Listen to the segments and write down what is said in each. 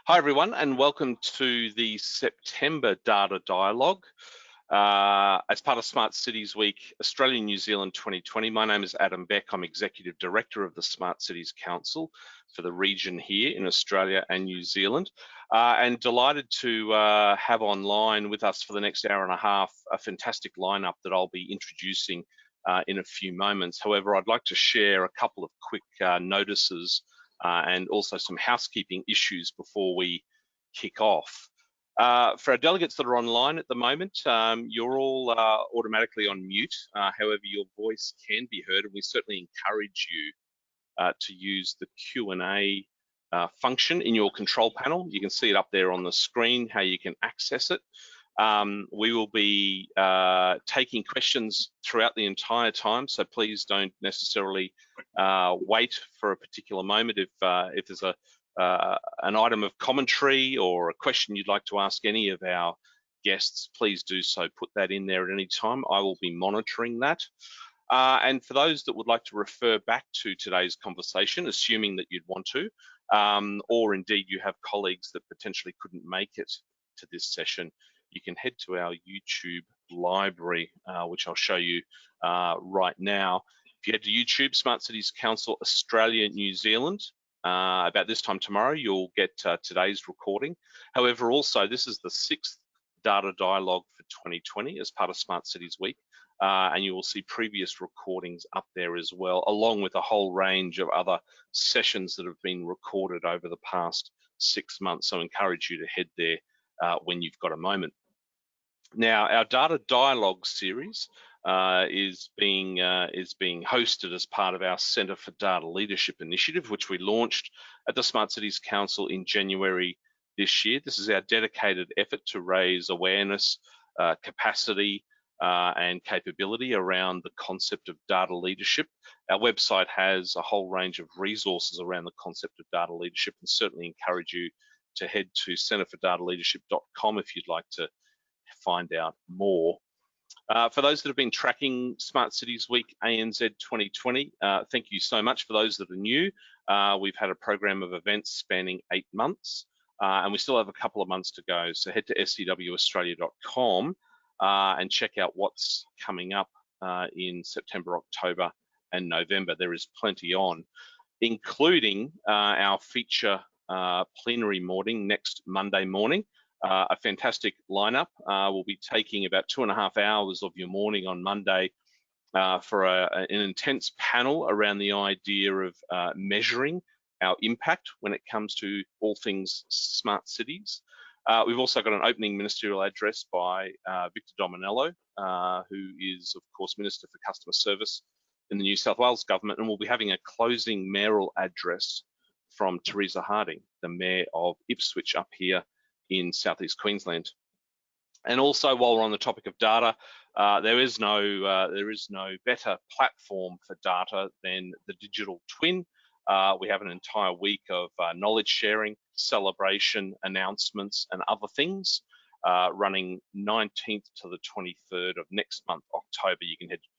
Hi everyone, and welcome to the September Data Dialogue as part of Smart Cities Week, Australia New Zealand 2020. My name is Adam Beck. I'm Executive Director of the Smart Cities Council for the region here in Australia and New Zealand, and delighted to have online with us for the next hour and a half a fantastic lineup that I'll be introducing in a few moments. However, I'd like to share a couple of quick notices and also some housekeeping issues before we kick off. For our delegates that are online at the moment, you're all automatically on mute. However, your voice can be heard, and we certainly encourage you to use the Q&A function in your control panel. You can see it up there on the screen, how you can access it. We will be taking questions throughout the entire time, so please don't necessarily wait for a particular moment. If there's an item of commentary or a question you'd like to ask any of our guests, please do so. Put that in there at any time. I will be monitoring that. And for those that would like to refer back to today's conversation, assuming that you'd want to, or indeed you have colleagues that potentially couldn't make it to this session, you can head to our YouTube library, which I'll show you right now. If you head to YouTube, Smart Cities Council Australia, New Zealand, about this time tomorrow, you'll get today's recording. However, also, this is the 6th Data Dialogue for 2020 as part of Smart Cities Week, and you will see previous recordings up there as well, along with a whole range of other sessions that have been recorded over the past 6 months. So I encourage you to head there when you've got a moment. Now, our Data Dialogue series is being hosted as part of our Centre for Data Leadership initiative, which we launched at the Smart Cities Council in January this year. This is our dedicated effort to raise awareness, capacity, and capability around the concept of data leadership. Our website has a whole range of resources around the concept of data leadership, and certainly encourage you to head to centrefordataleadership.com if you'd like to find out more. For those that have been tracking Smart Cities Week ANZ 2020, thank you so much. For those that are new, we've had a program of events spanning 8 months, and we still have a couple of months to go. So head to scwaustralia.com and check out what's coming up in September, October, and November. There is plenty on, including our feature plenary morning next Monday morning. A fantastic lineup. We'll be taking about 2.5 hours of your morning on Monday for an intense panel around the idea of measuring our impact when it comes to all things smart cities. We've also got an opening ministerial address by Victor Dominello, who is, of course, Minister for Customer Service in the New South Wales government, and we'll be having a closing mayoral address from Teresa Harding, the Mayor of Ipswich up here in Southeast Queensland. And also, while we're on the topic of data, there is no better platform for data than the digital twin. We have an entire week of knowledge sharing, celebration, announcements, and other things running 19th to the 23rd of next month, October. You can head to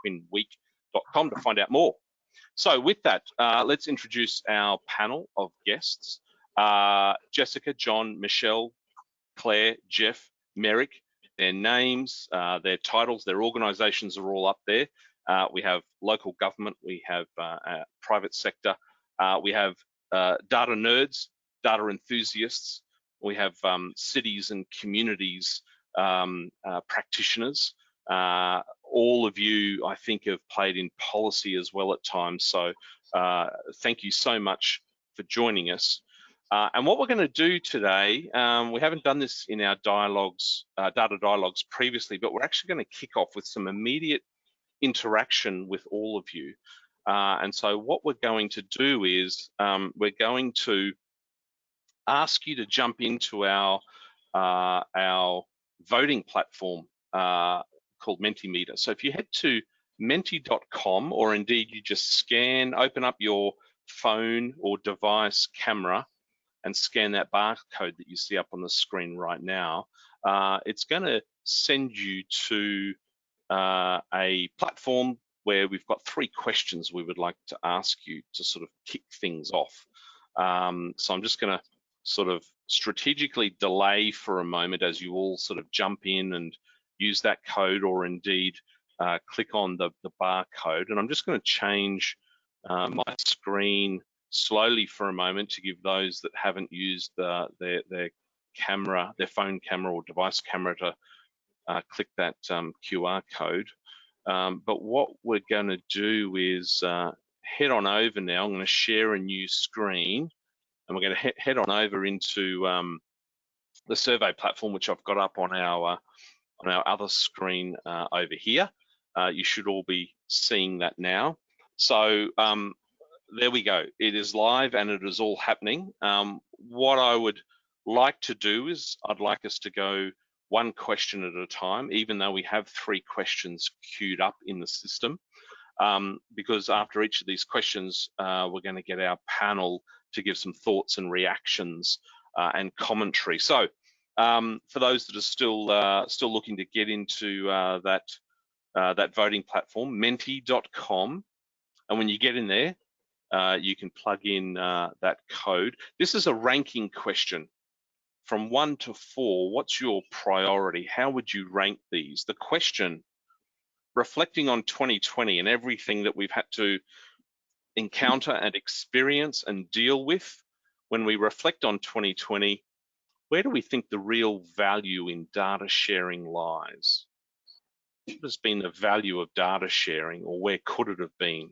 digitaltwinweek.com to find out more. So with that, let's introduce our panel of guests. Jessica, John, Michelle, Claire, Jeff, Merrick, their names, their titles, their organisations are all up there. We have local government, we have private sector, we have data nerds, data enthusiasts, we have cities and communities practitioners. All of you, I think, have played in policy as well at times. So thank you so much for joining us. And what we're going to do today, we haven't done this in our dialogues, data dialogues previously, but we're actually going to kick off with some immediate interaction with all of you. And so what we're going to do is we're going to ask you to jump into our voting platform called Mentimeter. So if you head to menti.com, or indeed you just open up your phone or device camera and scan that barcode that you see up on the screen right now, it's going to send you to a platform where we've got 3 questions we would like to ask you to sort of kick things off. So I'm just going to sort of strategically delay for a moment as you all sort of jump in and use that code, or indeed click on the barcode. And I'm just going to change my screen slowly for a moment to give those that haven't used their camera, their phone camera or device camera, to click that QR code. But what we're going to do is head on over now. I'm going to share a new screen, and we're going to head on over into the survey platform, which I've got up on our other screen over here. You should all be seeing that now. So there we go. It is live and it is all happening. What I would like to do is I'd like us to go one question at a time, even though we have 3 questions queued up in the system, because after each of these questions, we're going to get our panel to give some thoughts and reactions and commentary. So for those that are still looking to get into that voting platform, menti.com, and when you get in there, you can plug in that code. This is a ranking question. From 1 to 4, what's your priority? How would you rank these? The question, reflecting on 2020 and everything that we've had to encounter and experience and deal with, when we reflect on 2020, where do we think the real value in data sharing lies? What has been the value of data sharing, or where could it have been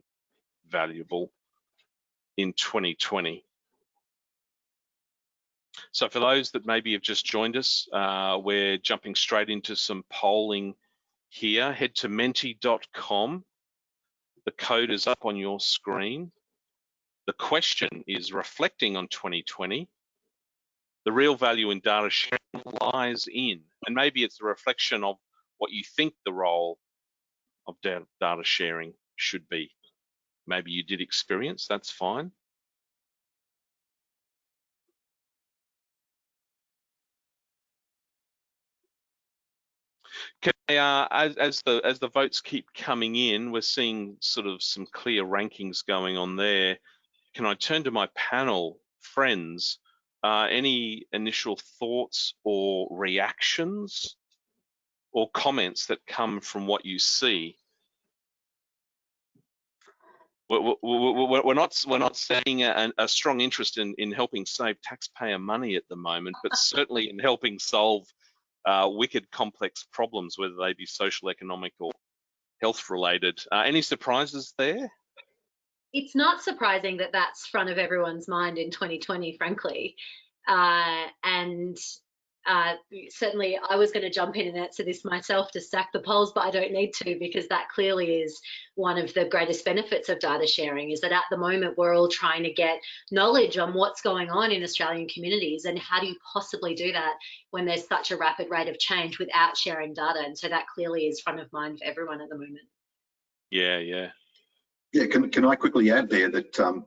valuable in 2020? So for those that maybe have just joined us, we're jumping straight into some polling here. Head to menti.com. The code is up on your screen. The question is, reflecting on 2020, the real value in data sharing lies in, and maybe it's a reflection of what you think the role of data sharing should be. Maybe you did experience, that's fine. Okay, as the votes keep coming in, we're seeing sort of some clear rankings going on there. Can I turn to my panel friends? Any initial thoughts or reactions or comments that come from what you see? We're not seeing a strong interest in helping save taxpayer money at the moment, but certainly in helping solve wicked complex problems, whether they be social, economic, or health related. Any surprises there? It's not surprising that that's front of everyone's mind in 2020, frankly. Certainly I was going to jump in and answer this myself to stack the polls, but I don't need to, because that clearly is one of the greatest benefits of data sharing, is that at the moment we're all trying to get knowledge on what's going on in Australian communities, and how do you possibly do that when there's such a rapid rate of change without sharing data? And so that clearly is front of mind for everyone at the moment. Yeah. Can I quickly add there that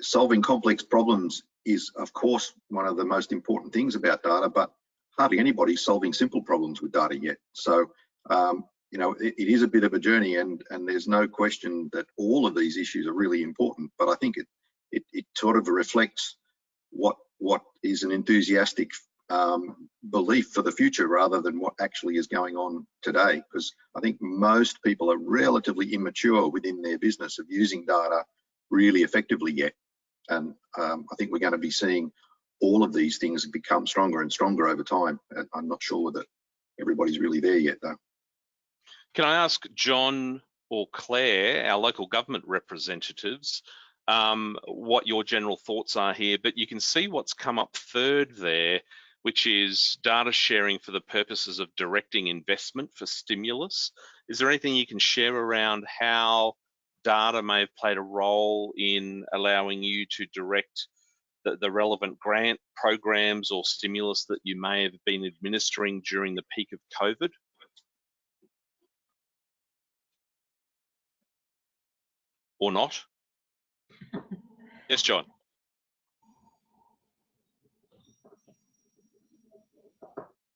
solving complex problems is, of course, one of the most important things about data, but hardly anybody's solving simple problems with data yet. So, you know, it is a bit of a journey, and there's no question that all of these issues are really important, but I think it sort of reflects what is an enthusiastic belief for the future, rather than what actually is going on today, because I think most people are relatively immature within their business of using data really effectively yet. And I think we're going to be seeing all of these things become stronger and stronger over time. I'm not sure that everybody's really there yet, though. Can I ask John or Claire, our local government representatives, what your general thoughts are here? But you can see what's come up third there, which is data sharing for the purposes of directing investment for stimulus. Is there anything you can share around how data may have played a role in allowing you to direct the relevant grant programs or stimulus that you may have been administering during the peak of COVID? Or not? Yes, John.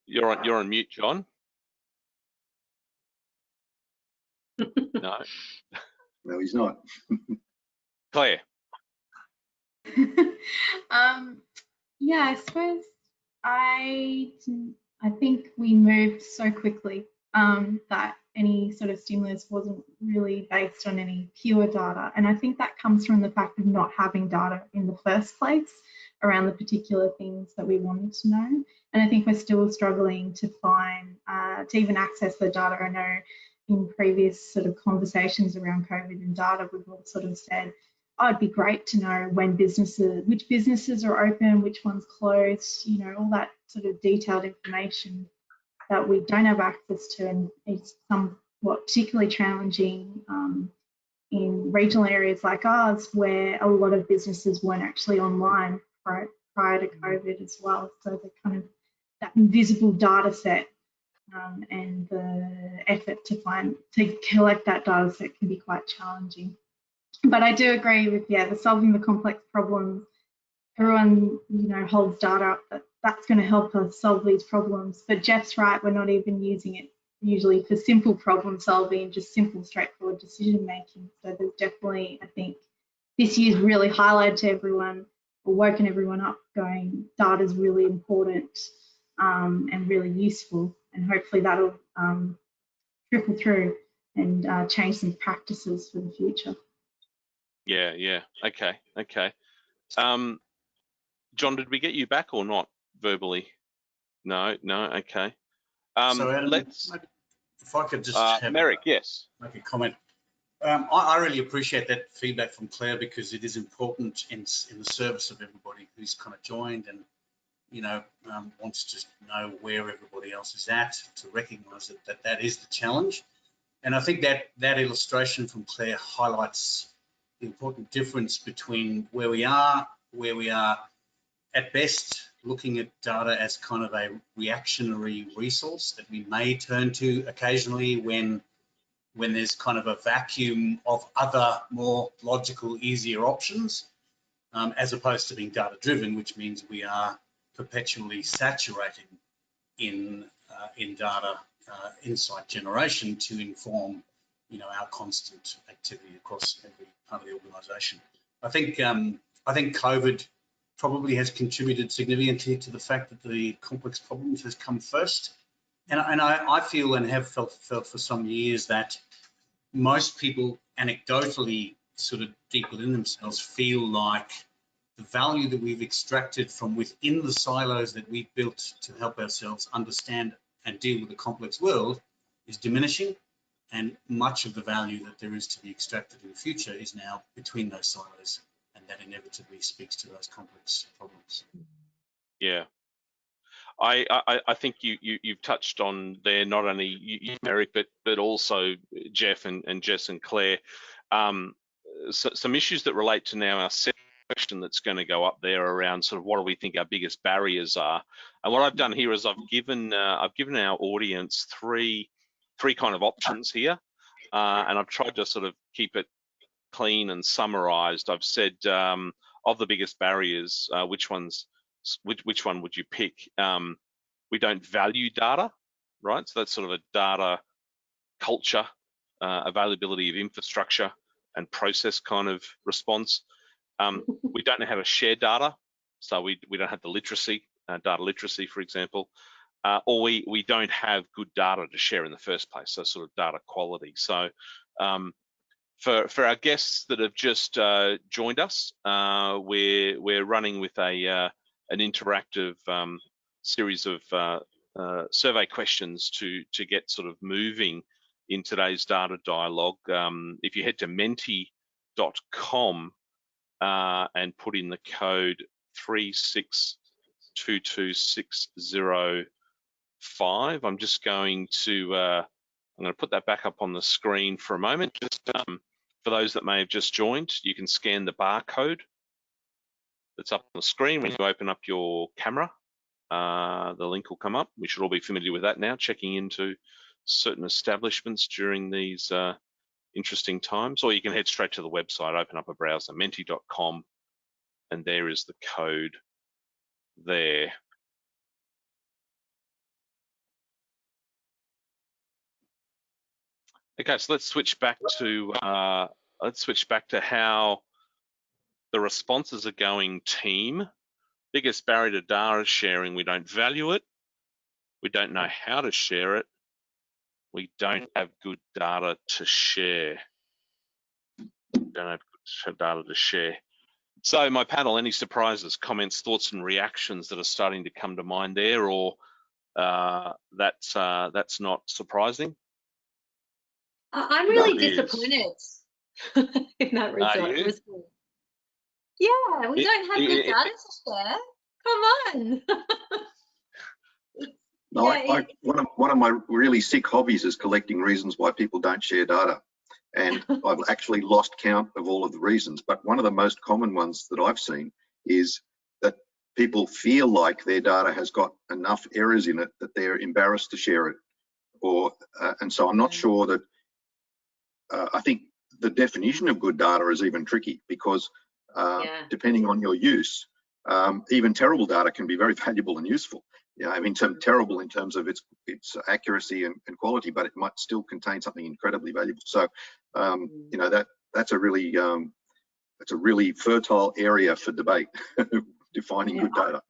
You're on mute, John. No. No, he's not. Claire. Yeah, I suppose I think we moved so quickly that any sort of stimulus wasn't really based on any pure data. And I think that comes from the fact of not having data in the first place around the particular things that we wanted to know. And I think we're still struggling to find, to even access the data. I know in previous sort of conversations around COVID and data, we've all sort of said, oh, it'd be great to know when which businesses are open, which ones closed, you know, all that sort of detailed information that we don't have access to, and it's somewhat particularly challenging in regional areas like ours, where a lot of businesses weren't actually online prior to COVID as well. So the kind of that invisible data set and the effort to collect that data set can be quite challenging. But I do agree with, yeah, the solving the complex problems. Everyone, you know, holds data up that's going to help us solve these problems. But Jeff's right, we're not even using it usually for simple problem solving, just simple, straightforward decision making. So there's definitely, I think, this year's really highlighted to everyone, or woken everyone up going, data is really important and really useful. And hopefully that'll trickle through and change some practices for the future. Yeah. Okay. John, did we get you back or not verbally? No. Okay. So Adam, if I could just have Merrick, yes, make a comment. I really appreciate that feedback from Claire, because it is important in the service of everybody who's kind of joined and, you know, wants to know where everybody else is at, to recognise that is the challenge. And I think that illustration from Claire highlights the important difference between where we are at best looking at data as kind of a reactionary resource that we may turn to occasionally when there's kind of a vacuum of other more logical, easier options, as opposed to being data driven, which means we are perpetually saturating in data insight generation to inform, you know, our constant activity across every part of the organisation. I think COVID probably has contributed significantly to the fact that the complex problems has come first. And I feel and have felt for some years that most people anecdotally, sort of deep within themselves, feel like the value that we've extracted from within the silos that we've built to help ourselves understand and deal with the complex world is diminishing. And much of the value that there is to be extracted in the future is now between those silos, and that inevitably speaks to those complex problems. yeah. I think you've touched on there, not only you, Merrick, but also Jeff and Jess and Claire, some issues that relate to now our second question that's going to go up there around sort of what do we think our biggest barriers are. And what I've done here is I've given our audience three kind of options here, and I've tried to sort of keep it clean and summarized. I've said of the biggest barriers, which one would you pick? We don't value data, right? So that's sort of a data culture, availability of infrastructure and process kind of response. We don't know how to share data, so we don't have the literacy, data literacy, for example, or we don't have good data to share in the first place, so sort of data quality. So for our guests that have just joined us, we're running with an interactive series of survey questions to get sort of moving in today's data dialogue. If you head to menti.com and put in the code 3622605, I'm just going to I'm going to put that back up on the screen for a moment. Just for those that may have just joined, you can scan the barcode that's up on the screen when you open up your camera. The link will come up. We should all be familiar with that now, checking into certain establishments during these interesting times. Or you can head straight to the website, open up a browser, menti.com, and there is the code there. Okay, so let's switch back to how the responses are going, team. Biggest barrier to data sharing, we don't value it. We don't know how to share it. We don't have good data to share. Don't have good data to share. So my panel, any surprises, comments, thoughts and reactions that are starting to come to mind there, or that's not surprising? I'm really disappointed in that result. Yeah, we don't have good data to share. Come on. No, yeah, one of my really sick hobbies is collecting reasons why people don't share data. And I've actually lost count of all of the reasons. But one of the most common ones that I've seen is that people feel like their data has got enough errors in it that they're embarrassed to share it. Or and so I'm not sure that, I think the definition of good data is even tricky, because depending on your use, even terrible data can be very valuable and useful. Yeah, I mean, terrible in terms of its accuracy and quality, but it might still contain something incredibly valuable. So, you know, that's a really fertile area for debate, defining good data.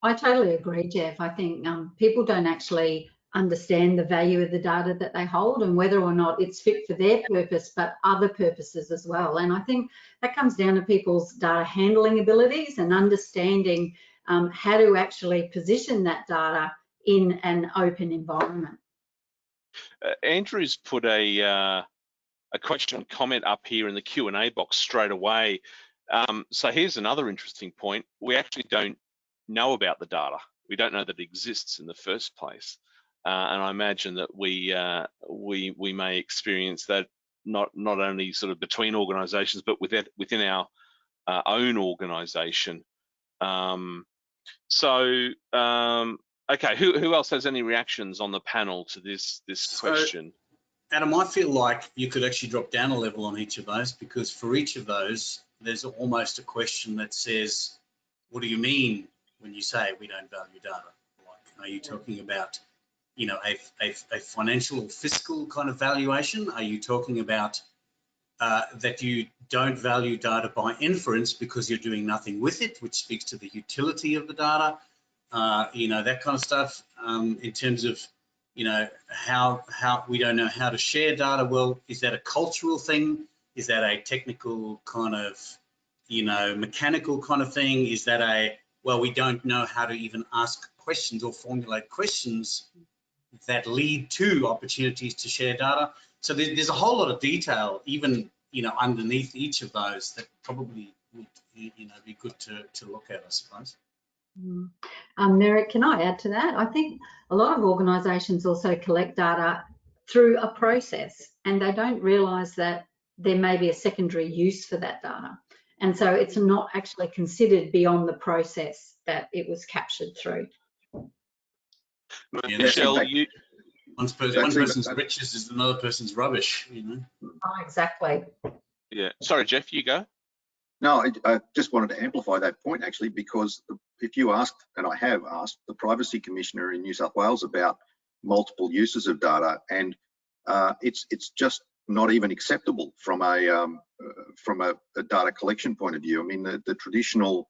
I totally agree, Jeff. I think people don't actually understand the value of the data that they hold and whether or not it's fit for their purpose, but other purposes as well. And I think that comes down to people's data handling abilities and understanding how to actually position that data in an open environment. Andrew's put a question comment up here in the Q&A box straight away. So here's another interesting point. We actually don't know about the data. We don't know that it exists in the first place. And I imagine that we may experience that not only sort of between organisations, but within our own organisation. Okay, who else has any reactions on the panel to this question? Adam, I feel like you could actually drop down a level on each of those, because for each of those, there's almost a question that says, what do you mean when you say we don't value data? Like, are you talking about, you know, a financial or fiscal kind of valuation? Are you talking about that you don't value data by inference because you're doing nothing with it, which speaks to the utility of the data, you know, that kind of stuff. In terms of, you know, how we don't know how to share data. Well, is that a cultural thing? Is that a technical kind of, you know, mechanical kind of thing? Is that well, we don't know how to even ask questions or formulate questions that lead to opportunities to share data. So there's a whole lot of detail, even, you know, underneath each of those, that probably would, you know, be good to look at, I suppose. Merrick, can I add to that? I think a lot of organisations also collect data through a process, and they don't realise that there may be a secondary use for that data. And so it's not actually considered beyond the process that it was captured through. Yeah, Michelle, one person's riches is another person's rubbish, you know. Oh, exactly. Yeah. Sorry, Jeff, you go. No, I just wanted to amplify that point, actually, because if you asked, and I have asked, the Privacy Commissioner in New South Wales about multiple uses of data, and it's just not even acceptable from a data collection point of view. I mean, the traditional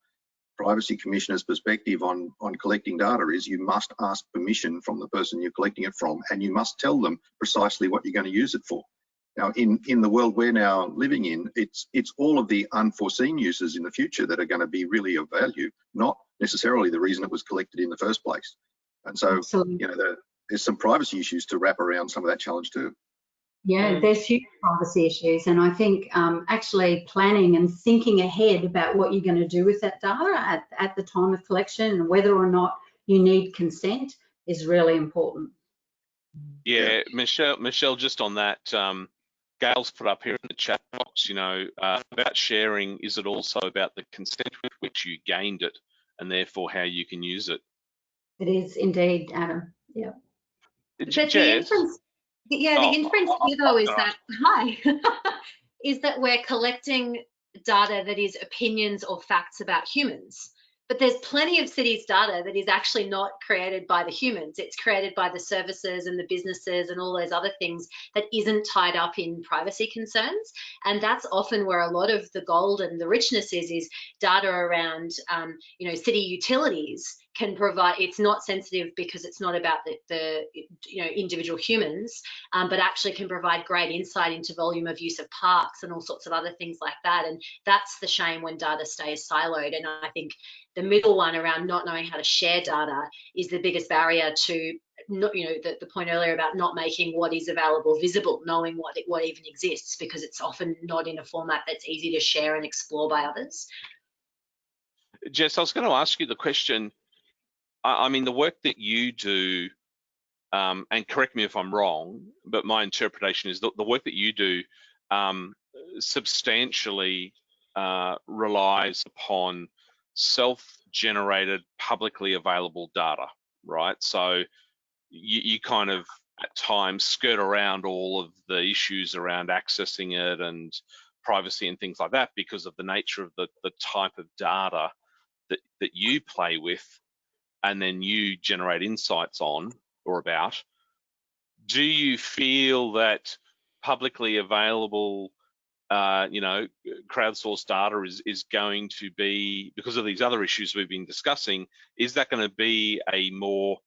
Privacy Commissioner's perspective on collecting data is you must ask permission from the person you're collecting it from, and you must tell them precisely what you're going to use it for. Now, in the world we're now living in, it's all of the unforeseen uses in the future that are going to be really of value, not necessarily the reason it was collected in the first place. And so, absolutely, you know, there's some privacy issues to wrap around some of that challenge too. Yeah, there's huge privacy issues, and I think actually planning and thinking ahead about what you're going to do with that data at the time of collection and whether or not you need consent is really important. Yeah, Michelle, just on that, Gail's put up here in the chat box, you know, about sharing, is it also about the consent with which you gained it and therefore how you can use it? It is indeed, Adam. Yeah. But the inference, the inference here though is that, is that we're collecting data that is opinions or facts about humans. But there's plenty of cities data that is actually not created by the humans. It's created by the services and the businesses and all those other things that isn't tied up in privacy concerns. And that's often where a lot of the gold and the richness is data around, you know, city utilities can provide. It's not sensitive because it's not about the you know, individual humans, but actually can provide great insight into volume of use of parks and all sorts of other things like that. And that's the shame when data stays siloed. And I think the middle one around not knowing how to share data is the biggest barrier to, not, you know, the point earlier about not making what is available visible, knowing what even exists, because it's often not in a format that's easy to share and explore by others. Jess, I was going to ask you the question. I mean, the work that you do, and correct me if I'm wrong, but my interpretation is that the work that you do substantially relies upon self-generated, publicly available data, right? So you kind of at times skirt around all of the issues around accessing it and privacy and things like that because of the nature of the type of data that you play with and then you generate insights on or about. Do you feel that publicly available you know, crowdsourced data is going to be, because of these other issues we've been discussing, is that going to be a more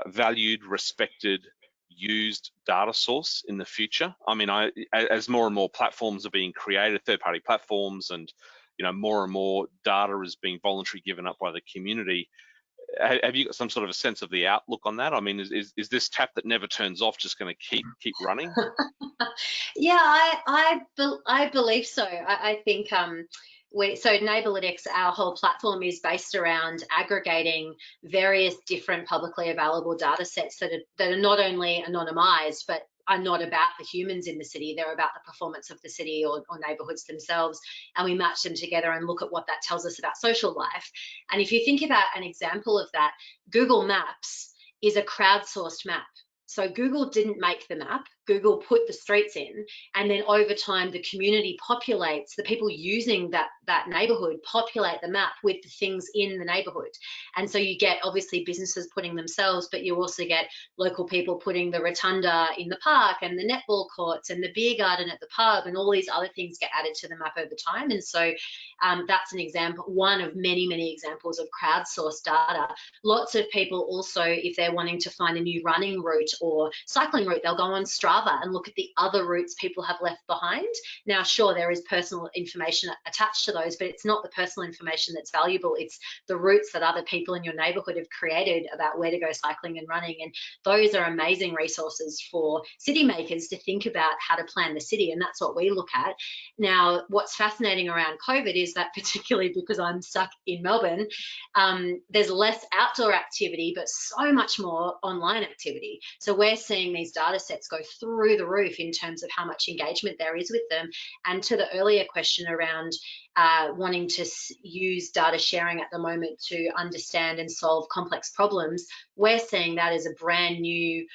valued, respected, used data source in the future? I mean, as more and more platforms are being created, third-party platforms, and you know, more and more data is being voluntarily given up by the community, have you got some sort of a sense of the outlook on that? I mean, is this tap that never turns off just going to keep running? Yeah, I believe so. I think so Neighbourlytics, our whole platform is based around aggregating various different publicly available data sets that are not only anonymized, but are not about the humans in the city. They're about the performance of the city or neighbourhoods themselves. And we match them together and look at what that tells us about social life. And if you think about an example of that, Google Maps is a crowdsourced map. So Google didn't make the map. Google put the streets in, and then over time the community populates, the people using that neighborhood populate the map with the things in the neighborhood. And so you get obviously businesses putting themselves, but you also get local people putting the rotunda in the park and the netball courts and the beer garden at the pub, and all these other things get added to the map over time. And so that's an example, one of many, many examples of crowdsourced data. Lots of people also, if they're wanting to find a new running route or cycling route, they'll go on Strava and look at the other routes people have left behind. Now, sure, there is personal information attached to those, but it's not the personal information that's valuable. It's the routes that other people in your neighborhood have created about where to go cycling and running. And those are amazing resources for city makers to think about how to plan the city. And that's what we look at. Now, what's fascinating around COVID is that, particularly because I'm stuck in Melbourne, there's less outdoor activity, but so much more online activity. So we're seeing these data sets go through the roof in terms of how much engagement there is with them. And to the earlier question around wanting to use data sharing at the moment to understand and solve complex problems, we're seeing that as a brand new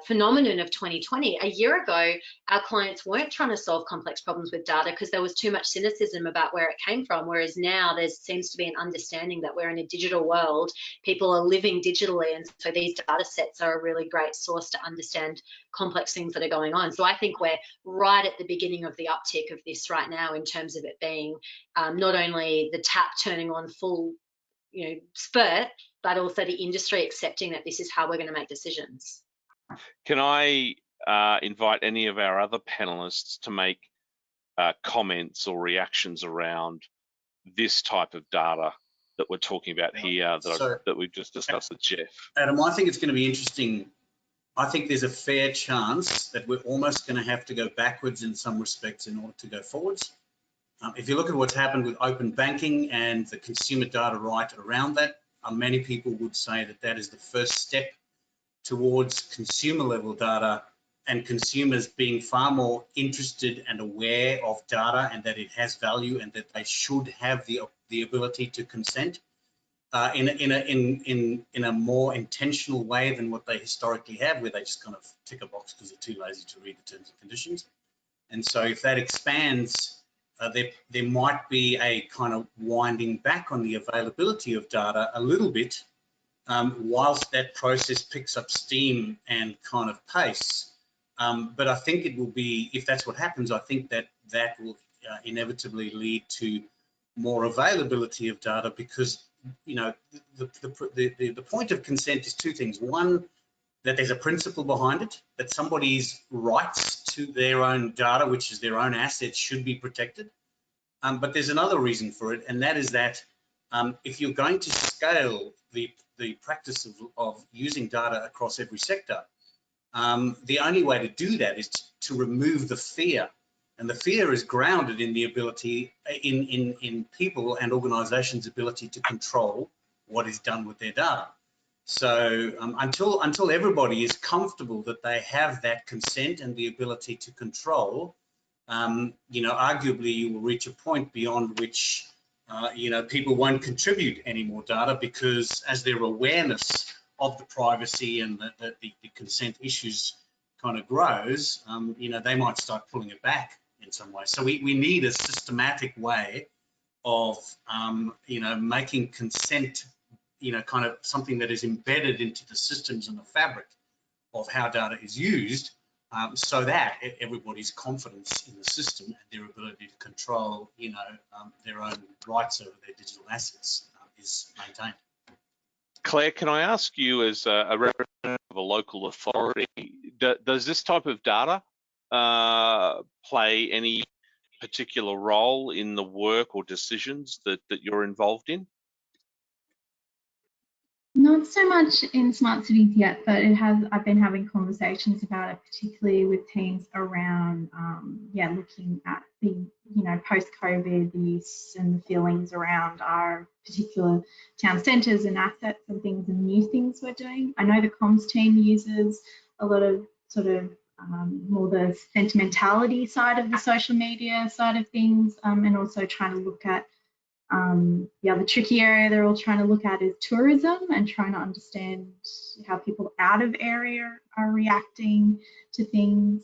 phenomenon of 2020. A year ago, our clients weren't trying to solve complex problems with data because there was too much cynicism about where it came from, whereas now there seems to be an understanding that we're in a digital world, people are living digitally, and so these data sets are a really great source to understand complex things that are going on. So I think we're right at the beginning of the uptick of this right now in terms of it being not only the tap turning on full, you know, spurt, but also the industry accepting that this is how we're going to make decisions. Can I invite any of our other panelists to make comments or reactions around this type of data that we're talking about here that we've just discussed with Jeff? Adam, I think it's going to be interesting. I think there's a fair chance that we're almost going to have to go backwards in some respects in order to go forwards. If you look at what's happened with open banking and the consumer data right around that, many people would say that that is the first step towards consumer level data and consumers being far more interested and aware of data and that it has value and that they should have the ability to consent in a more intentional way than what they historically have, where they just kind of tick a box because they're too lazy to read the terms and conditions. And so if that expands there might be a kind of winding back on the availability of data a little bit whilst that process picks up steam and kind of pace. But I think it will be, if that's what happens, I think that that will inevitably lead to more availability of data, because, you know, the point of consent is two things. One, that there's a principle behind it, that somebody's rights to their own data, which is their own assets, should be protected. But there's another reason for it, and that is that if you're going to scale the practice of using data across every sector, the only way to do that is to remove the fear. And the fear is grounded in the ability, in people and organisations' ability to control what is done with their data. So until everybody is comfortable that they have that consent and the ability to control, you know, arguably you will reach a point beyond which, you know, people won't contribute any more data, because as their awareness of the privacy and the consent issues kind of grows, you know, they might start pulling it back in some way. So we need a systematic way of, you know, making consent, you know, kind of something that is embedded into the systems and the fabric of how data is used, so that everybody's confidence in the system and their ability to control, you know, their own rights over their digital assets is maintained. Claire, can I ask you, as a representative of a local authority, does this type of data play any particular role in the work or decisions that you're involved in? Not so much in smart cities yet, but it has. I've been having conversations about it, particularly with teams around, yeah, looking at the, you know, post-COVID, the use and the feelings around our particular town centres and assets and things and new things we're doing. I know the comms team uses a lot of sort of more the sentimentality side of the social media side of things, and also trying to look at the other tricky area they're all trying to look at is tourism, and trying to understand how people out of area are reacting to things.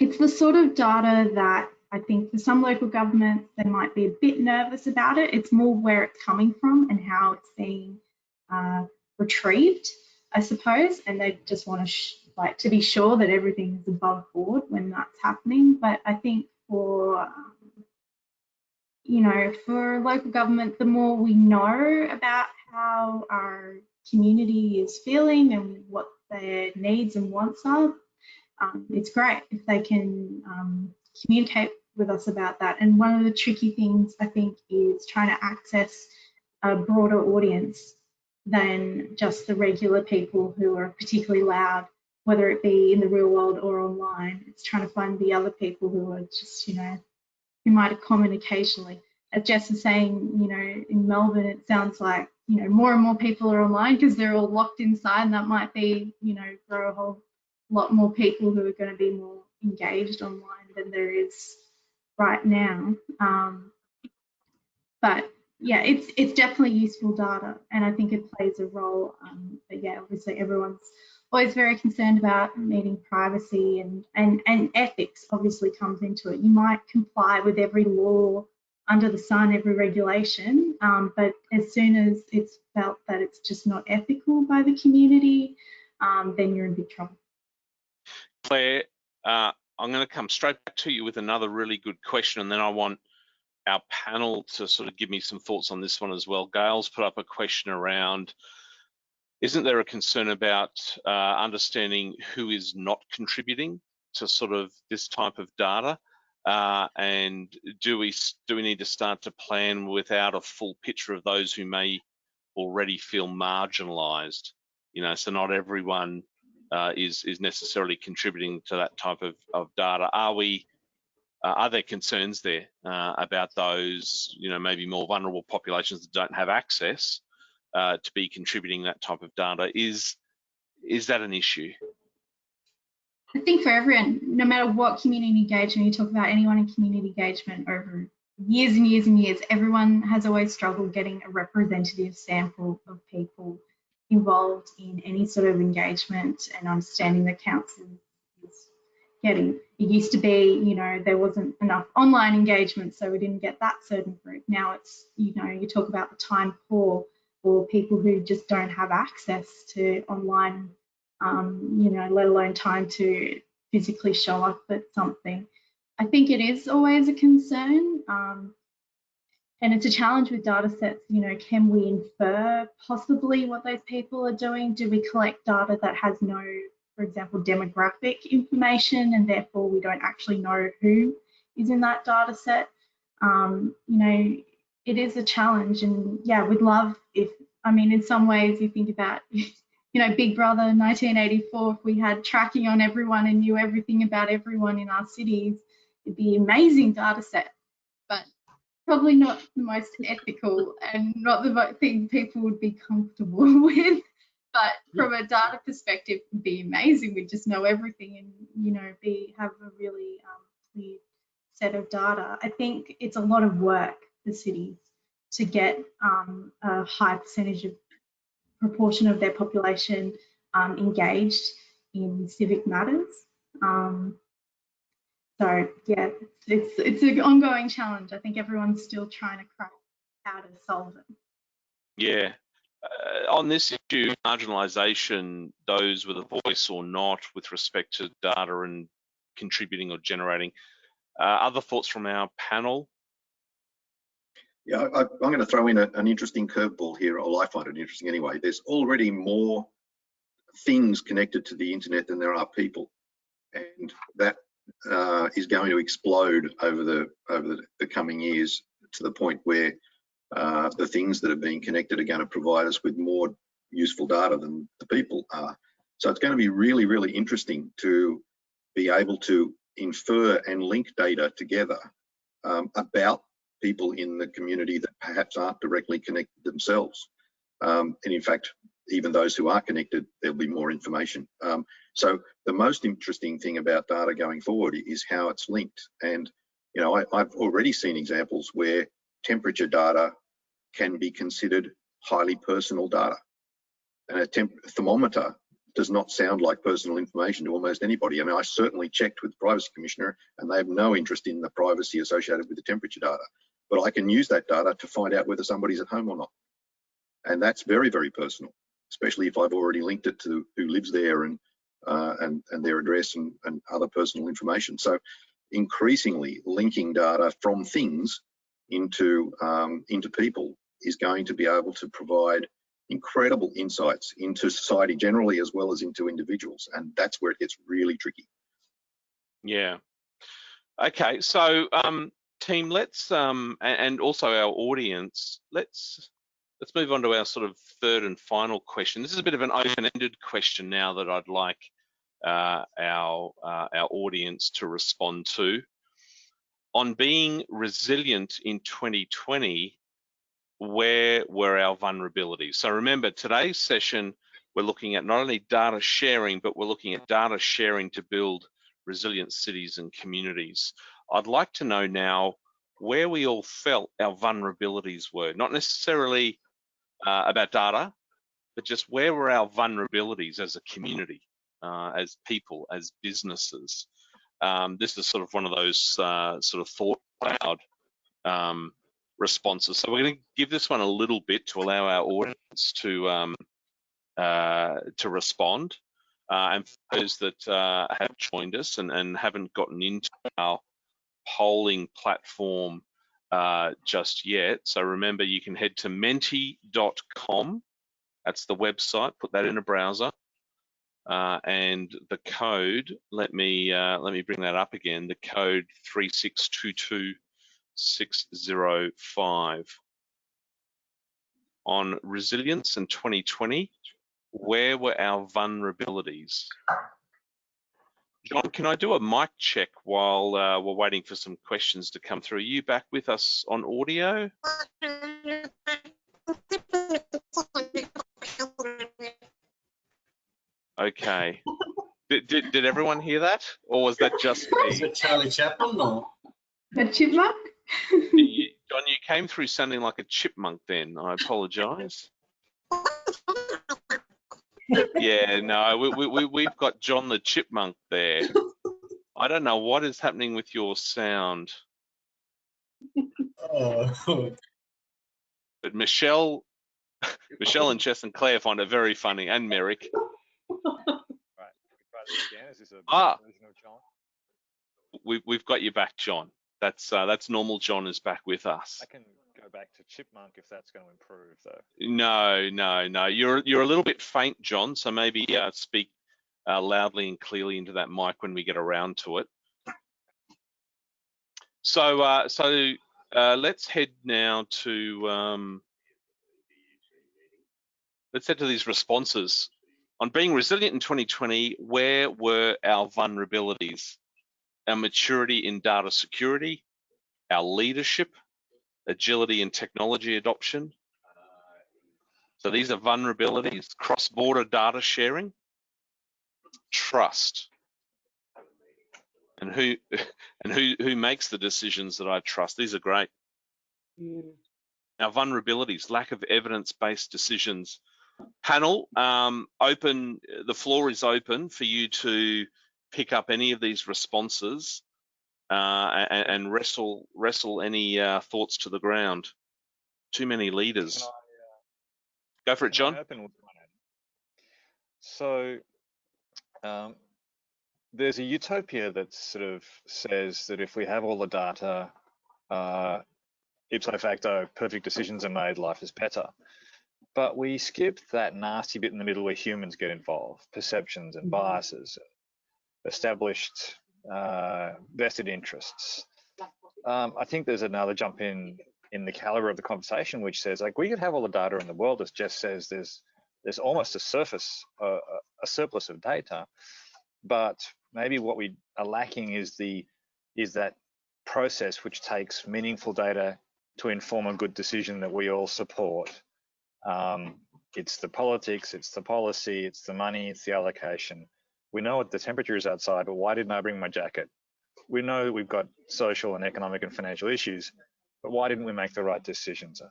It's the sort of data that I think for some local governments, they might be a bit nervous about it. It's more where it's coming from and how it's being retrieved, I suppose, and they just want to to be sure that everything's above board when that's happening. But I think for you know, for local government, the more we know about how our community is feeling and what their needs and wants are, it's great if they can communicate with us about that. And one of the tricky things, I think, is trying to access a broader audience than just the regular people who are particularly loud, whether it be in the real world or online. It's trying to find the other people who are just, you know, who might comment occasionally. As Jess is saying, you know, in Melbourne, it sounds like, you know, more and more people are online because they're all locked inside, and that might be, you know, for a whole lot more people who are going to be more engaged online than there is right now. But yeah, it's definitely useful data, and I think it plays a role. But yeah, obviously everyone's always very concerned about meeting privacy, and ethics obviously comes into it. You might comply with every law under the sun, every regulation, but as soon as it's felt that it's just not ethical by the community, then you're in big trouble. Claire, I'm going to come straight back to you with another really good question, and then I want our panel to sort of give me some thoughts on this one as well. Gail's put up a question around, isn't there a concern about understanding who is not contributing to sort of this type of data? And do we need to start to plan without a full picture of those who may already feel marginalised? You know, so not everyone is necessarily contributing to that type of data. Are there concerns there about those, you know, maybe more vulnerable populations that don't have access to be contributing that type of data? Is that an issue? I think for everyone, no matter what community engagement, you talk about anyone in community engagement over years and years and years, everyone has always struggled getting a representative sample of people involved in any sort of engagement, and understanding that council is getting. It used to be, you know, there wasn't enough online engagement, so we didn't get that certain group. Now it's, you know, you talk about the time poor or people who just don't have access to online, you know, let alone time to physically show up at something. I think it is always a concern. And it's a challenge with data sets, you know, can we infer possibly what those people are doing? Do we collect data that has no, for example, demographic information, and therefore we don't actually know who is in that data set? You know, it is a challenge, and yeah, we'd love if, I mean, in some ways you think about, you know, Big Brother 1984, if we had tracking on everyone and knew everything about everyone in our cities, it'd be an amazing data set, but probably not the most ethical and not the thing people would be comfortable with. But from a data perspective, it'd be amazing. We just know everything and, you know, have a really clear set of data. I think it's a lot of work for cities to get a high percentage of proportion of their population engaged in civic matters. So yeah, it's an ongoing challenge. I think everyone's still trying to crack how to solve it. Yeah. On this issue, marginalisation, those with a voice or not, with respect to data and contributing or generating. Other thoughts from our panel? Yeah, I'm going to throw in an interesting curveball here, or I find it interesting anyway. There's already more things connected to the internet than there are people, and that is going to explode over the coming years, to the point where the things that are being connected are going to provide us with more useful data than the people are. So it's going to be really, really interesting to be able to infer and link data together about people in the community that perhaps aren't directly connected themselves. And in fact, even those who are connected, there'll be more information. So the most interesting thing about data going forward is how it's linked. And, you know, I've already seen examples where temperature data can be considered highly personal data. And a thermometer does not sound like personal information to almost anybody. I mean, I certainly checked with the Privacy Commissioner, and they have no interest in the privacy associated with the temperature data. But I can use that data to find out whether somebody's at home or not. And that's very, very personal, especially if I've already linked it to who lives there and their address and other personal information. So increasingly linking data from things into people is going to be able to provide incredible insights into society generally, as well as into individuals. And that's where it gets really tricky. Yeah. Okay, so team, let's and also our audience, let's move on to our sort of third and final question. This is a bit of an open-ended question now that I'd like our audience to respond to. On being resilient in 2020, where were our vulnerabilities? So remember, today's session, we're looking at not only data sharing, but we're looking at data sharing to build resilient cities and communities. I'd like to know now where we all felt our vulnerabilities were, not necessarily about data, but just where were our vulnerabilities as a community, as people, as businesses. This is sort of one of those sort of thought cloud responses. So we're going to give this one a little bit to allow our audience to respond. And for those that have joined us and haven't gotten into our polling platform just yet, so remember, you can head to menti.com. That's the website. Put that in a browser, and the code. Let me bring that up again. The code 3622605 on resilience in 2020. Where were our vulnerabilities? John, can I do a mic check while we're waiting for some questions to come through? Are you back with us on audio? Okay. Did everyone hear that, or was that just me? Is it Charlie Chaplin or? The chipmunk? John, you came through sounding like a chipmunk then. I apologise. Yeah, no, we've got John the chipmunk there. I don't know what is happening with your sound. But Michelle and Jess and Claire find it very funny, and Merrick. Right, we try this again. Is this a version of John? We've got you back, John. That's normal. John is back with us. I can go back to Chipmunk if that's going to improve, though. No. You're a little bit faint, John. So maybe speak loudly and clearly into that mic when we get around to it. So let's head now to these responses. On being resilient in 2020, where were our vulnerabilities? Our maturity in data security, our leadership, agility in technology adoption. So these are vulnerabilities, cross-border data sharing, trust, and who makes the decisions that I trust. These are great. Our vulnerabilities, lack of evidence-based decisions. Panel, the floor is open for you to pick up any of these responses and wrestle any thoughts to the ground. Too many leaders. Go for it, John. So there's a utopia that sort of says that if we have all the data, ipso facto, perfect decisions are made, life is better. But we skip that nasty bit in the middle where humans get involved, perceptions and biases, established vested interests. I think there's another jump in the caliber of the conversation, which says, like, we could have all the data in the world, as Jess says, there's almost a surplus of data, but maybe what we are lacking is that process which takes meaningful data to inform a good decision that we all support. It's the politics, it's the policy, it's the money, it's the allocation. We know what the temperature is outside, but why didn't I bring my jacket? We know that we've got social and economic and financial issues, but why didn't we make the right decisions?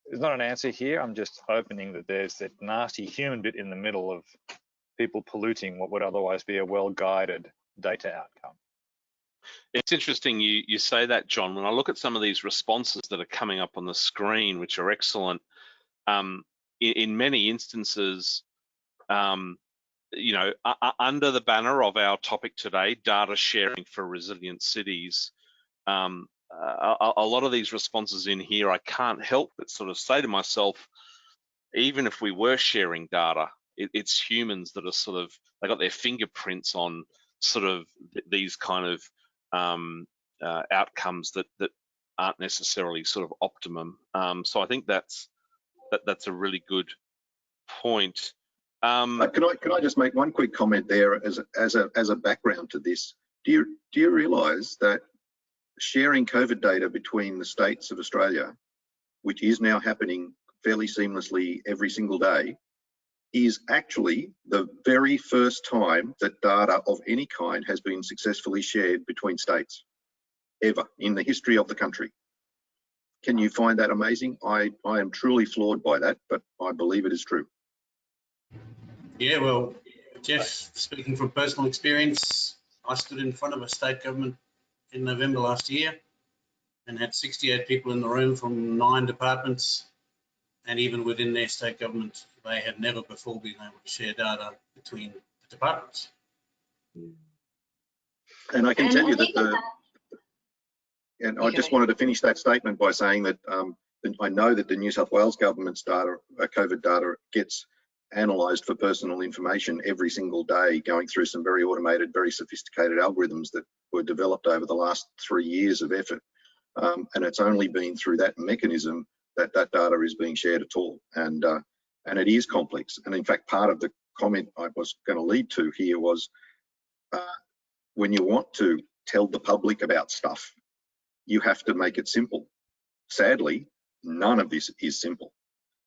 There's not an answer here. I'm just opening that there's that nasty human bit in the middle of people polluting what would otherwise be a well-guided data outcome. It's interesting you say that, John. When I look at some of these responses that are coming up on the screen, which are excellent, in many instances, you know, under the banner of our topic today, data sharing for resilient cities, a lot of these responses in here, I can't help but sort of say to myself, even if we were sharing data, it's humans that are sort of, they got their fingerprints on sort of these kind of outcomes that aren't necessarily sort of optimum. So I think that's a really good point. Can I just make one quick comment there as a background to this? Do you realise that sharing COVID data between the states of Australia, which is now happening fairly seamlessly every single day, is actually the very first time that data of any kind has been successfully shared between states ever in the history of the country? Can you find that amazing? I am truly floored by that, but I believe it is true. Yeah, well, Jeff, speaking from personal experience, I stood in front of a state government in November last year and had 68 people in the room from 9 departments, and even within their state government, they had never before been able to share data between the departments. And I can tell you that and I just wanted to finish that statement by saying that I know that the New South Wales government's data, COVID data, gets analysed for personal information every single day, going through some very automated, very sophisticated algorithms that were developed over the last 3 years of effort. And it's only been through that mechanism that data is being shared at all. And it is complex. And in fact, part of the comment I was going to lead to here was when you want to tell the public about stuff, you have to make it simple. Sadly, none of this is simple.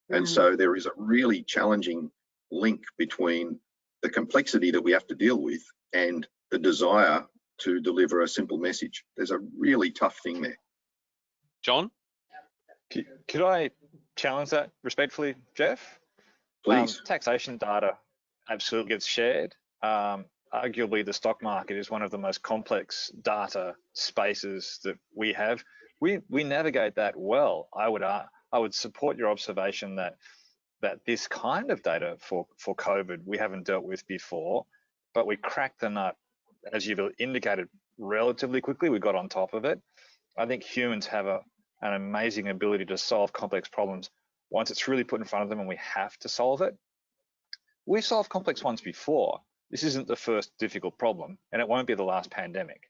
And so there is a really challenging link between the complexity that we have to deal with and the desire to deliver a simple message. There's a really tough thing there. John? Could I challenge that respectfully, Jeff? Please. Taxation data absolutely gets shared. I arguably the stock market is one of the most complex data spaces that we have. We navigate that well. I would support your observation that this kind of data for COVID we haven't dealt with before, but we cracked the nut, as you've indicated, relatively quickly. We got on top of it. I think humans have an amazing ability to solve complex problems once it's really put in front of them and we have to solve it. We've solved complex ones before. This isn't the first difficult problem, and it won't be the last pandemic.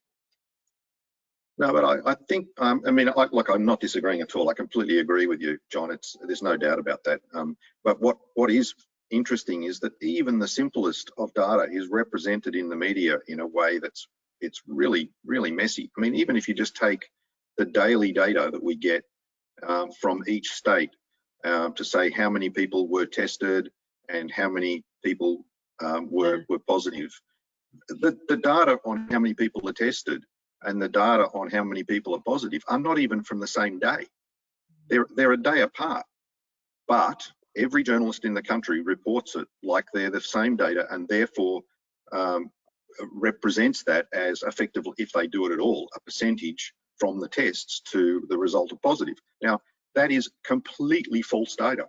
No, but I think, I mean, look, I'm not disagreeing at all. I completely agree with you, John. There's no doubt about that. But what is interesting is that even the simplest of data is represented in the media in a way it's really, really messy. I mean, even if you just take the daily data that we get from each state to say how many people were tested and how many people were positive, the data on how many people are tested and the data on how many people are positive are not even from the same day. They're a day apart, but every journalist in the country reports it like they're the same data, and therefore represents that as effectively, if they do it at all, a percentage from the tests to the result of positive. Now, that is completely false data.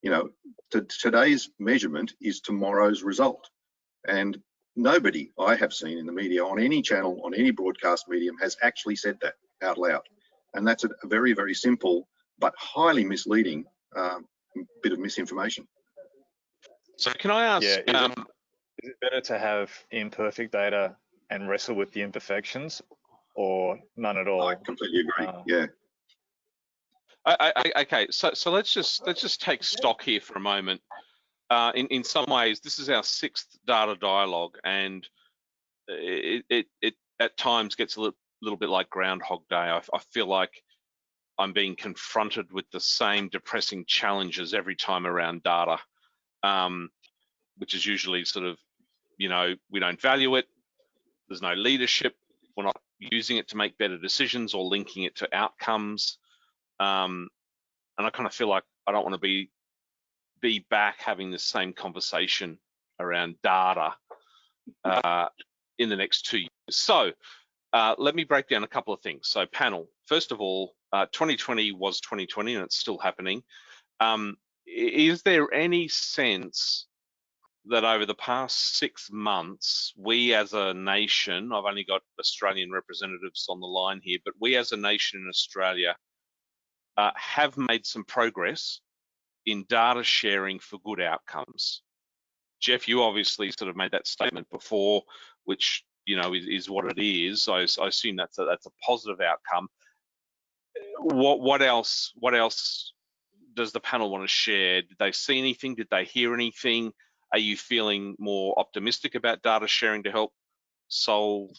You know, today's measurement is tomorrow's result, and nobody I have seen in the media on any channel, on any broadcast medium, has actually said that out loud. And that's a very, very simple but highly misleading bit of misinformation. So can I ask, is it better to have imperfect data and wrestle with the imperfections, or none at all? I completely agree, yeah. Okay, so let's just take stock here for a moment. In some ways, this is our 6th data dialogue, and it at times gets a little bit like Groundhog Day. I feel like I'm being confronted with the same depressing challenges every time around data, which is usually sort of, you know, we don't value it, there's no leadership, we're not using it to make better decisions or linking it to outcomes. And I kind of feel like I don't want to be back having the same conversation around data in the next 2 years. So let me break down a couple of things. So panel, first of all, 2020 was 2020 and it's still happening. Is there any sense that over the past 6 months, we as a nation, I've only got Australian representatives on the line here, but we as a nation in Australia have made some progress in data sharing for good outcomes? Jeff, you obviously sort of made that statement before, which, you know, is what it is. I assume that's a positive outcome. What else does the panel want to share? Did they see anything? Did they hear anything? Are you feeling more optimistic about data sharing to help solve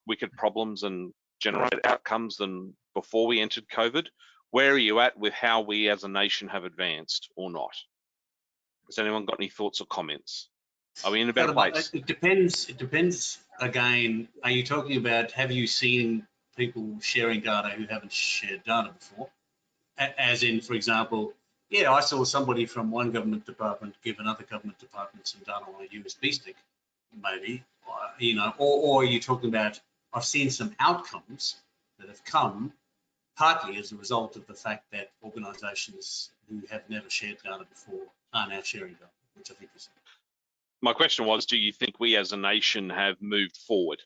wicked problems and generate outcomes than before we entered COVID? Where are you at with how we as a nation have advanced or not? Has anyone got any thoughts or comments? Are we in a better place? It depends. Again, are you talking about, have you seen people sharing data who haven't shared data before? As in, for example, yeah, I saw somebody from one government department give another government department some data on a USB stick, maybe, you know, or are you talking about, I've seen some outcomes that have come partly as a result of the fact that organisations who have never shared data before are now sharing data, which I think is. My question was, do you think we as a nation have moved forward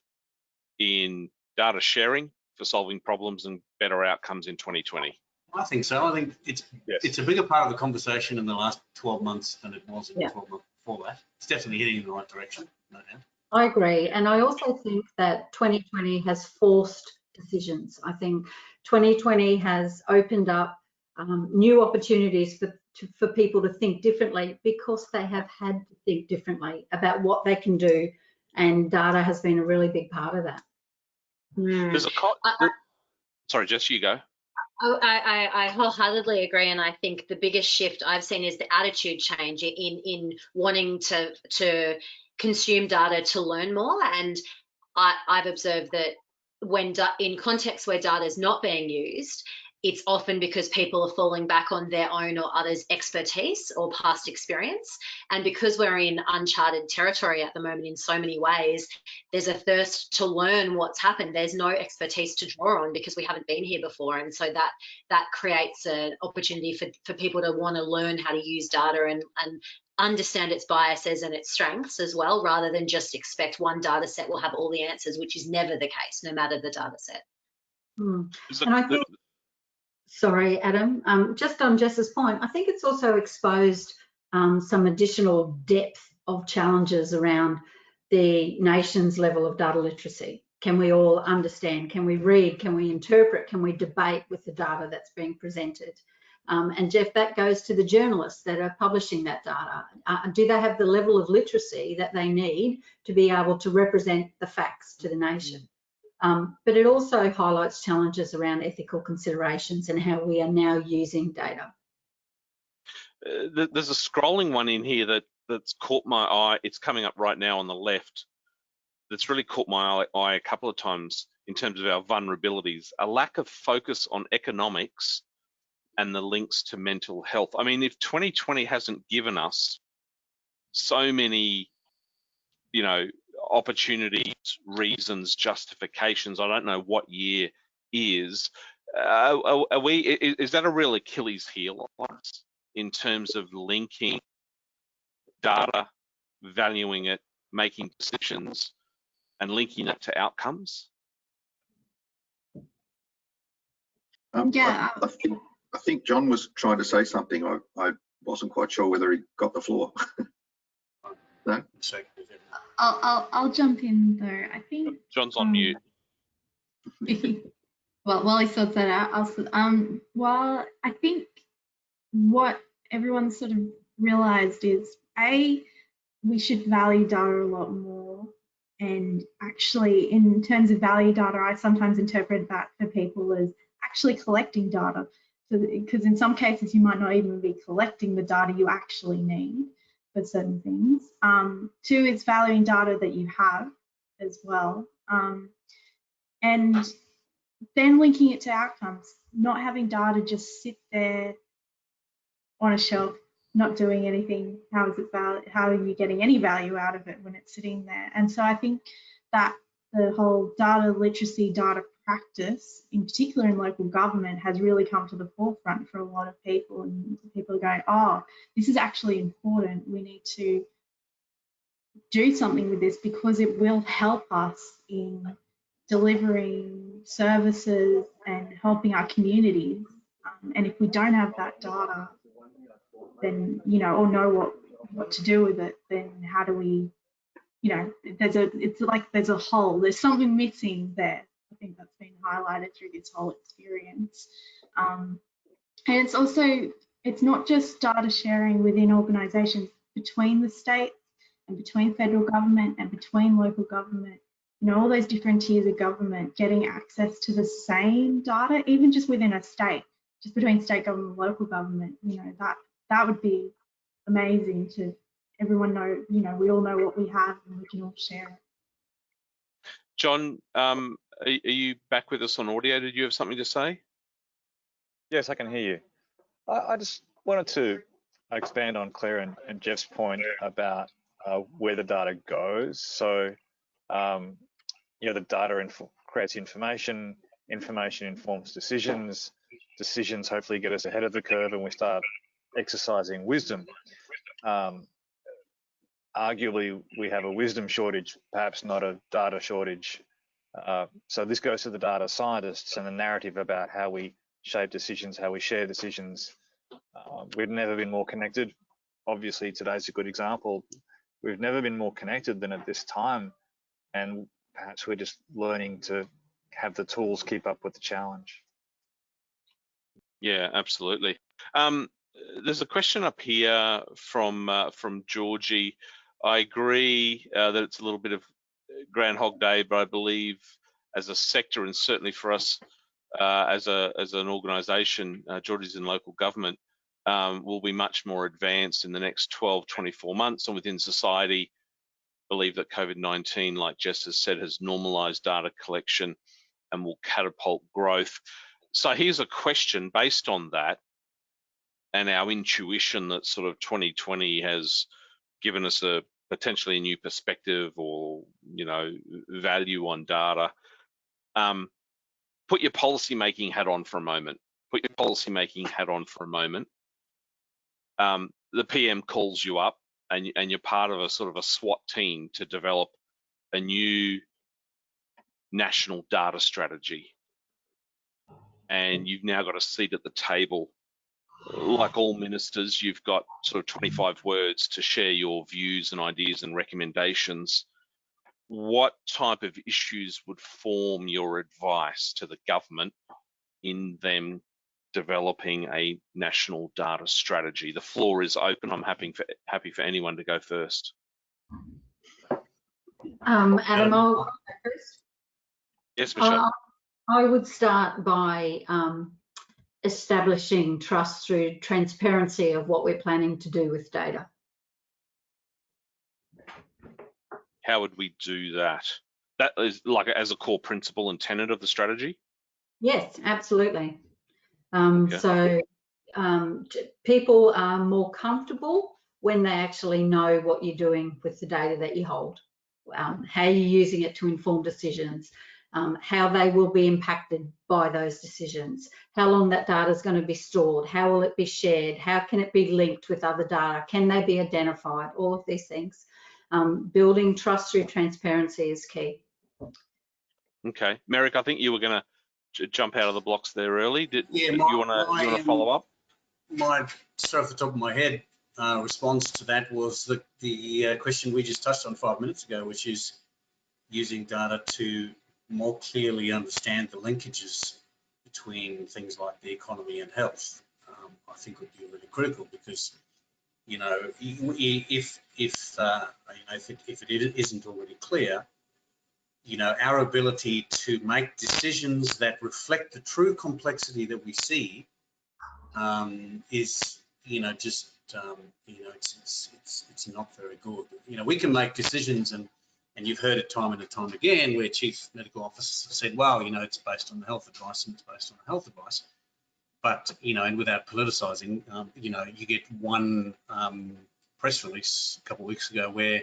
in data sharing for solving problems and better outcomes in 2020? I think so. I think it's a bigger part of the conversation in the last 12 months than it was in the 12 months before that. It's definitely heading in the right direction, no doubt. I agree, and I also think that 2020 has forced decisions. I think 2020 has opened up new opportunities for people to think differently, because they have had to think differently about what they can do, and data has been a really big part of that. Sorry, Jess, you go. I wholeheartedly agree, and I think the biggest shift I've seen is the attitude change in wanting to consume data to learn more. And I've observed that when in contexts where data is not being used, it's often because people are falling back on their own or others' expertise or past experience. And because we're in uncharted territory at the moment in so many ways, there's a thirst to learn what's happened. There's no expertise to draw on because we haven't been here before. And so that creates an opportunity for people to want to learn how to use data and understand its biases and its strengths as well, rather than just expect one data set will have all the answers, which is never the case, no matter the data set. And I think, sorry, Adam, just on Jess's point, I think it's also exposed some additional depth of challenges around the nation's level of data literacy. Can we all understand? Can we read? Can we interpret? Can we debate with the data that's being presented? And Jeff, that goes to the journalists that are publishing that data. Do they have the level of literacy that they need to be able to represent the facts to the nation? But it also highlights challenges around ethical considerations and how we are now using data. There's a scrolling one in here that's caught my eye. It's coming up right now on the left. That's really caught my eye a couple of times in terms of our vulnerabilities. A lack of focus on economics and the links to mental health. I mean, if 2020 hasn't given us so many, opportunities, reasons, justifications, I don't know what year is. Is that a real Achilles heel of us in terms of linking data, valuing it, making decisions, and linking it to outcomes? Yeah. I think John was trying to say something. I wasn't quite sure whether he got the floor. No? I'll jump in though. I think John's on mute. Well, while he sorts that out, well, I think what everyone sort of realised is we should value data a lot more. And actually, in terms of value data, I sometimes interpret that for people as actually collecting data. So, because in some cases you might not even be collecting the data you actually need for certain things. Two, it's valuing data that you have as well. And then linking it to outcomes, not having data just sit there on a shelf, not doing anything. How are you getting any value out of it when it's sitting there? And so I think that the whole data literacy, data practice, in particular in local government, has really come to the forefront for a lot of people, and people are going, oh, this is actually important. We need to do something with this because it will help us in delivering services and helping our communities. And if we don't have that data, then, or know what to do with it, then how do we, it's like there's a hole, there's something missing there. I think that's been highlighted through this whole experience. And it's not just data sharing within organisations, between the state and between federal government and between local government, all those different tiers of government getting access to the same data, even just within a state, just between state government and local government, that would be amazing to everyone know, we all know what we have and we can all share it. John, are you back with us on audio? Did you have something to say? Yes, I can hear you. I just wanted to expand on Claire and Jeff's point about where the data goes. So, the data creates information, information informs decisions, decisions hopefully get us ahead of the curve and we start exercising wisdom. Arguably, we have a wisdom shortage, perhaps not a data shortage. So this goes to the data scientists and the narrative about how we shape decisions, how we share decisions. We've never been more connected. Obviously, today's a good example. We've never been more connected than at this time. And perhaps we're just learning to have the tools keep up with the challenge. Yeah, absolutely. There's a question up here from Georgie. I agree that it's a little bit of Groundhog Day, but I believe as a sector and certainly for us as an organisation, Georgie's in local government, will be much more advanced in the next 12, 24 months, and within society, believe that COVID-19, like Jess has said, has normalised data collection and will catapult growth. So here's a question based on that and our intuition that sort of 2020 has given us a potentially a new perspective or, you know, value on data. Put your policy making hat on for a moment. Put your policy making hat on for a moment. The PM calls you up and you're part of a sort of a SWAT team to develop a new national data strategy. And you've now got a seat at the table. Like all ministers, you've got sort of 25 words to share your views and ideas and recommendations. What type of issues would form your advice to the government in them developing a national data strategy? The floor is open. I'm happy for anyone to go first. Adam, I'll go first. Yes, Michelle. I would start by establishing trust through transparency of what we're planning to do with data. How would we do that? That is like as a core principle and tenet of the strategy? Yes, absolutely. Okay. So people are more comfortable when they actually know what you're doing with the data that you hold, how you're using it to inform decisions, how they will be impacted by those decisions, how long that data is going to be stored, how will it be shared, how can it be linked with other data, can they be identified, all of these things. Building trust through transparency is key. Okay, Merrick, I think you were going to jump out of the blocks there early. Yeah, you want to follow up? My straight off the top of my head response to that was the question we just touched on 5 minutes ago, which is using data to more clearly understand the linkages between things like the economy and health. I think would be really critical because, you know, if it isn't already clear, you know, our ability to make decisions that reflect the true complexity that we see is, you know, just, you know, it's not very good. You know, we can make decisions and you've heard it time and time again where chief medical officers have said, well, you know, it's based on the health advice and it's based on the health advice. But, you know, and without politicizing, you know, you get one press release a couple of weeks ago where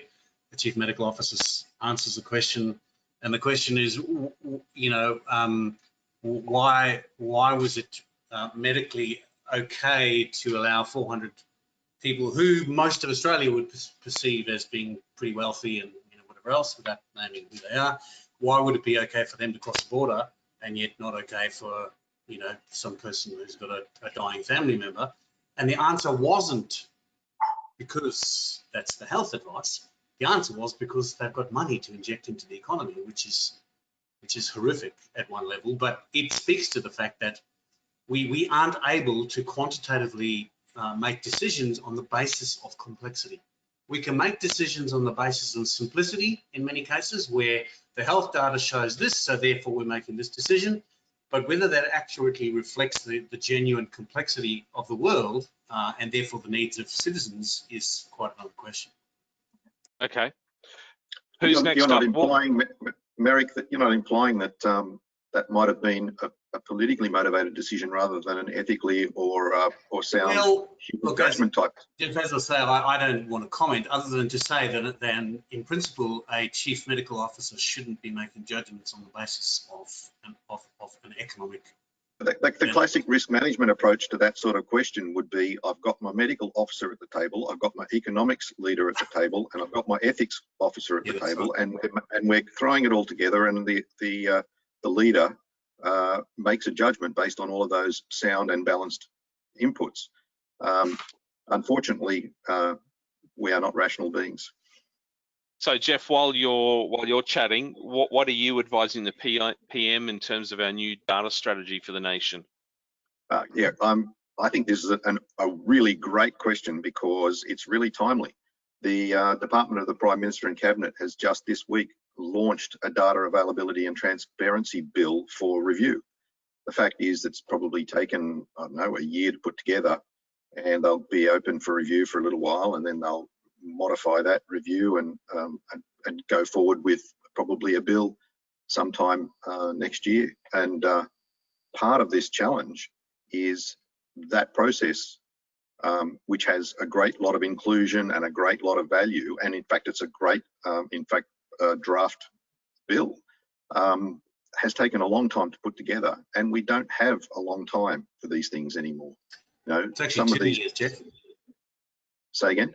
the chief medical officer answers a question, and the question is, you know, why was it medically okay to allow 400 people who most of Australia would perceive as being pretty wealthy and, you know, whatever else, without naming who they are, why would it be okay for them to cross the border and yet not okay for, you know, some person who's got a dying family member? And the answer wasn't because that's the health advice. The answer was because they've got money to inject into the economy, which is horrific at one level, but it speaks to the fact that we aren't able to quantitatively make decisions on the basis of complexity. We can make decisions on the basis of simplicity in many cases where the health data shows this, so therefore we're making this decision. But whether that accurately reflects the genuine complexity of the world and therefore the needs of citizens is quite another question. Okay. Who's next? You're not implying, Merrick, that you're not implying that that might have been a politically motivated decision rather than an ethically or sound judgment type. As I say, I don't want to comment other than to say that then, in principle, a chief medical officer shouldn't be making judgments on the basis of an economic. The classic risk management approach to that sort of question would be, I've got my medical officer at the table, I've got my economics leader at the table, and I've got my ethics officer at the table, right. and we're throwing it all together, and the leader makes a judgment based on all of those sound and balanced inputs. Unfortunately, we are not rational beings. So, Jeff, while you're chatting, what are you advising the PM in terms of our new data strategy for the nation? Yeah, I think this is a really great question because it's really timely. The Department of the Prime Minister and Cabinet has just this week launched a data availability and transparency bill for review. The fact is it's probably taken, I don't know, a year to put together, and they'll be open for review for a little while, and then they'll modify that review and go forward with probably a bill sometime next year. And part of this challenge is that process, which has a great lot of inclusion and a great lot of value, and in fact it's a great draft bill, has taken a long time to put together, and we don't have a long time for these things anymore. You know, it's actually 2 years, Jeff. Say again?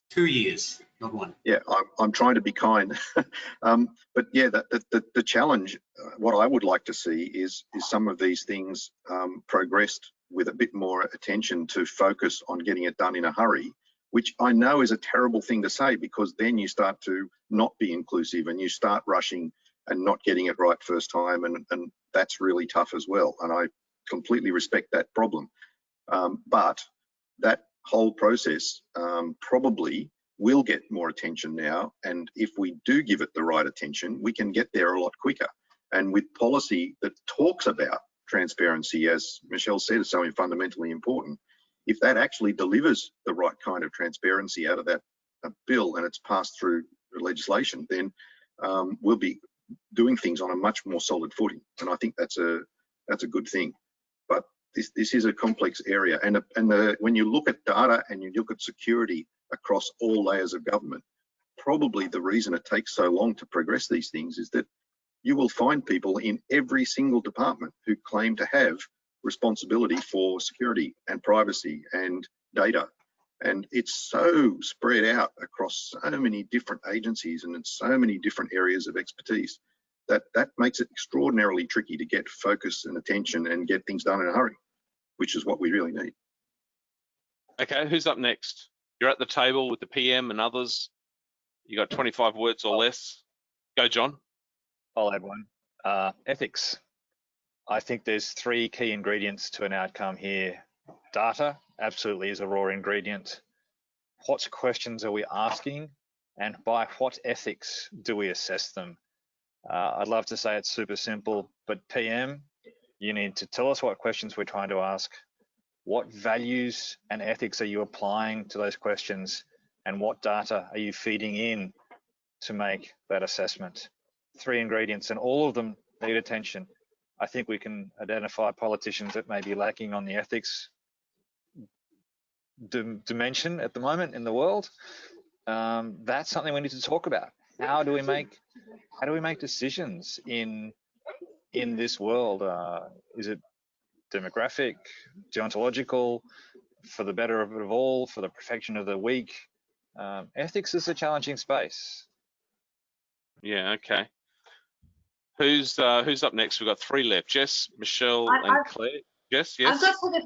2 years, not 1. Yeah, I'm trying to be kind. But yeah, the challenge, what I would like to see is some of these things progressed with a bit more attention to focus on getting it done in a hurry, which I know is a terrible thing to say, because then you start to not be inclusive and you start rushing and not getting it right first time, and that's really tough as well. And I completely respect that problem. But that whole process probably will get more attention now, and if we do give it the right attention, we can get there a lot quicker. And with policy that talks about transparency, as Michelle said, is so fundamentally important, if that actually delivers the right kind of transparency out of that bill and it's passed through legislation, then we'll be doing things on a much more solid footing, and I think that's a good thing. But this is a complex area, and when you look at data and you look at security across all layers of government, probably the reason it takes so long to progress these things is that you will find people in every single department who claim to have responsibility for security and privacy and data, and it's so spread out across so many different agencies and in so many different areas of expertise that makes it extraordinarily tricky to get focus and attention and get things done in a hurry, which is what we really need. Okay, who's up next? You're at the table with the PM and others. You got 25 words or less. Go, John. I'll add one. Ethics. I think there's 3 key ingredients to an outcome here. Data absolutely is a raw ingredient. What questions are we asking, and by what ethics do we assess them? I'd love to say it's super simple, but PM, you need to tell us what questions we're trying to ask, what values and ethics are you applying to those questions, and what data are you feeding in to make that assessment. 3 ingredients, and all of them need attention. I think we can identify politicians that may be lacking on the ethics dimension at the moment in the world. That's something we need to talk about. How do we make decisions in this world? Is it demographic, deontological, for the better of it all, for the perfection of the weak? Ethics is a challenging space. Yeah, okay. Who's up next? We've got 3 left. Jess, Michelle, and Claire. Jess, yes? I've got sort of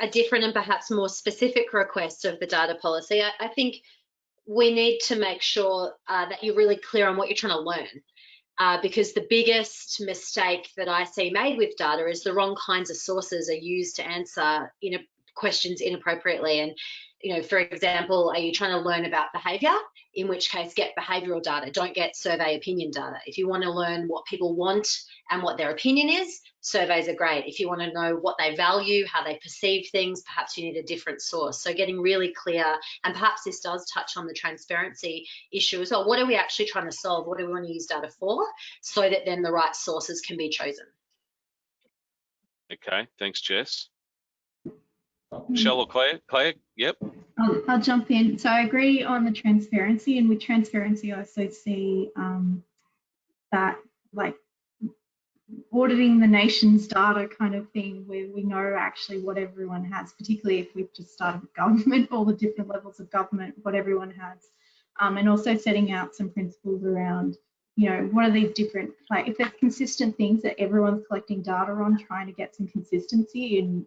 a different and perhaps more specific request of the data policy. I think we need to make sure that you're really clear on what you're trying to learn. Because the biggest mistake that I see made with data is the wrong kinds of sources are used to answer questions inappropriately. And, you know, for example, are you trying to learn about behaviour? In which case, get behavioural data, don't get survey opinion data. If you want to learn what people want and what their opinion is, surveys are great. If you want to know what they value, how they perceive things, perhaps you need a different source. So getting really clear, and perhaps this does touch on the transparency issue as well. What are we actually trying to solve? What do we want to use data for? So that then the right sources can be chosen. Okay, thanks, Jess. Michelle or Claire? Claire, yep. I'll jump in. So I agree on the transparency, and with transparency I also see that like auditing the nation's data kind of thing, where we know actually what everyone has, particularly if we've just started with government, all the different levels of government, what everyone has, and also setting out some principles around, you know, what are these different, like if there's consistent things that everyone's collecting data on, trying to get some consistency in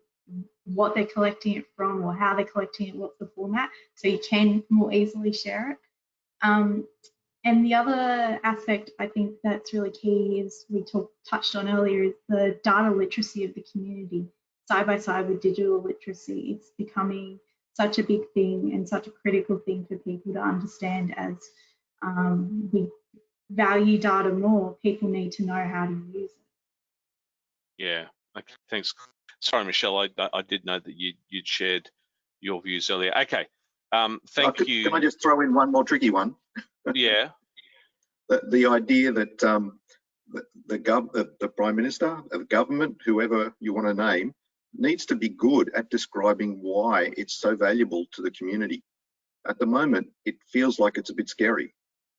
what they're collecting it from or how they're collecting it, what's the format, so you can more easily share it. And the other aspect I think that's really key is we touched on earlier is the data literacy of the community, side by side with digital literacy. It's becoming such a big thing and such a critical thing for people to understand. As we value data more, people need to know how to use it. Yeah, okay, thanks. Sorry, Michelle, I did know that you'd shared your views earlier. Okay, thank you. Can I just throw in one more tricky one? Yeah. The idea that the Prime Minister, the government, whoever you want to name, needs to be good at describing why it's so valuable to the community. At the moment, it feels like it's a bit scary.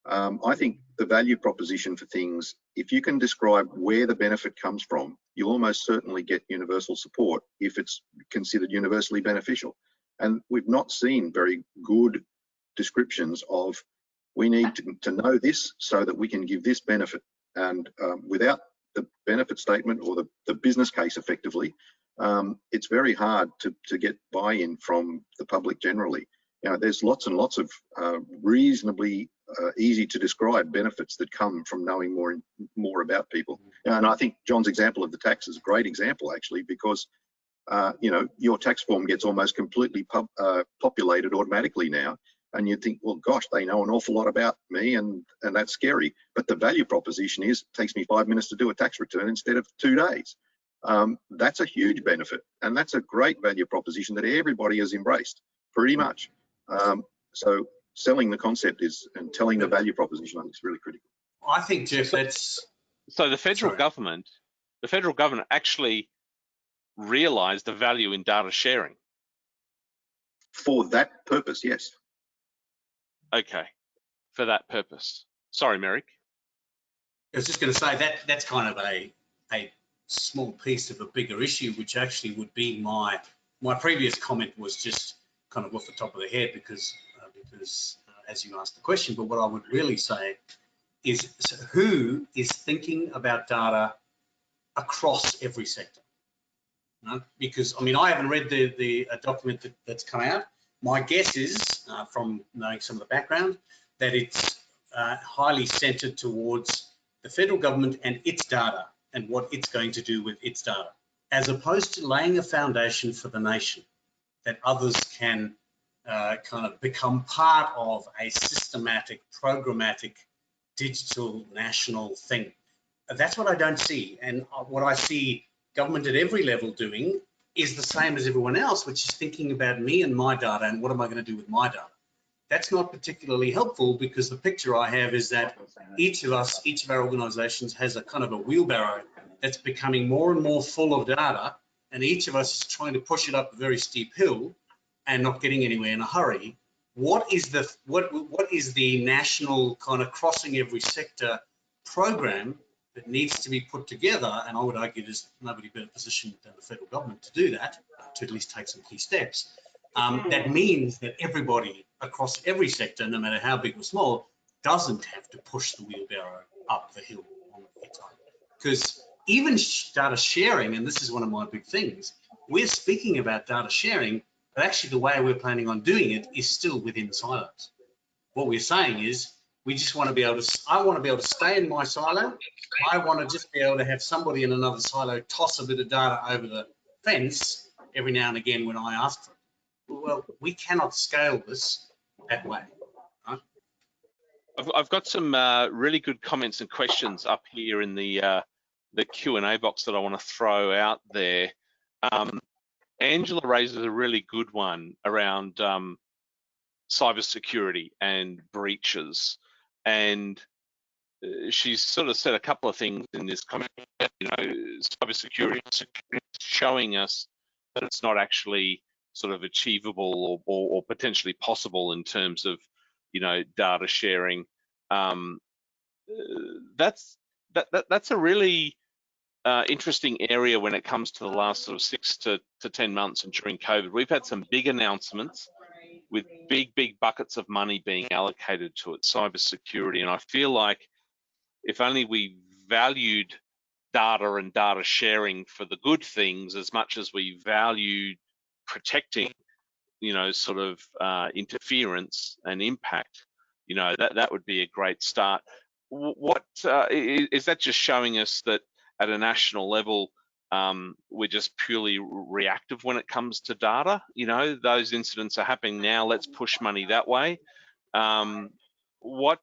I think the value proposition for things, if you can describe where the benefit comes from, you'll almost certainly get universal support if it's considered universally beneficial. And we've not seen very good descriptions of, we need to know this so that we can give this benefit. And without the benefit statement or the business case effectively, it's very hard to get buy-in from the public generally. You know, there's lots and lots of reasonably easy to describe benefits that come from knowing more about people. And I think John's example of the tax is a great example, actually, because you know, your tax form gets almost completely populated automatically now, and you think, well, gosh, they know an awful lot about me, and that's scary. But the value proposition is, it takes me 5 minutes to do a tax return instead of 2 days. That's a huge benefit, and that's a great value proposition that everybody has embraced, pretty much. So selling the concept and telling the value proposition, I think, is really critical. I think, Jeff, that's... So the federal government actually realised the value in data sharing. For that purpose, yes. Okay, for that purpose. Sorry, Merrick. I was just going to say that's kind of a small piece of a bigger issue, which actually would be my previous comment was just kind of off the top of the head because as you asked the question. But what I would really say is, so who is thinking about data across every sector? No? Because I mean, I haven't read the document that's come out. My guess is, from knowing some of the background, that it's highly centred towards the federal government and its data and what it's going to do with its data, as opposed to laying a foundation for the nation that others can kind of become part of a systematic, programmatic, digital national thing. That's what I don't see. And what I see government at every level doing is the same as everyone else, which is thinking about me and my data and what am I going to do with my data. That's not particularly helpful because the picture I have is that each of our organizations has a kind of a wheelbarrow that's becoming more and more full of data, and each of us is trying to push it up a very steep hill and not getting anywhere in a hurry. What is the national kind of crossing every sector program that needs to be put together? And I would argue there's nobody better positioned than the federal government to do that, to at least take some key steps. That means that everybody across every sector, no matter how big or small, doesn't have to push the wheelbarrow up the hill on their time. Because even data sharing, and this is one of my big things, we're speaking about data sharing, but actually the way we're planning on doing it is still within silos. What we're saying is, we just want to be able to, I want to be able to stay in my silo. I want to just be able to have somebody in another silo toss a bit of data over the fence every now and again when I ask for it. Well, we cannot scale this that way. Right? I've got some really good comments and questions up here in the Q&A box that I want to throw out there. Angela raises a really good one around cybersecurity and breaches, and she's sort of said a couple of things in this comment. You know, cybersecurity is showing us that it's not actually sort of achievable or potentially possible in terms of, you know, data sharing. That's a really interesting area when it comes to the last sort of 6 to 10 months and during COVID. We've had some big announcements with big buckets of money being allocated to it, cybersecurity. And I feel like if only we valued data and data sharing for the good things as much as we valued protecting, you know, sort of interference and impact, you know, that would be a great start. What is that just showing us that at a national level, we're just purely reactive when it comes to data? You know, those incidents are happening now. Let's push money that way. What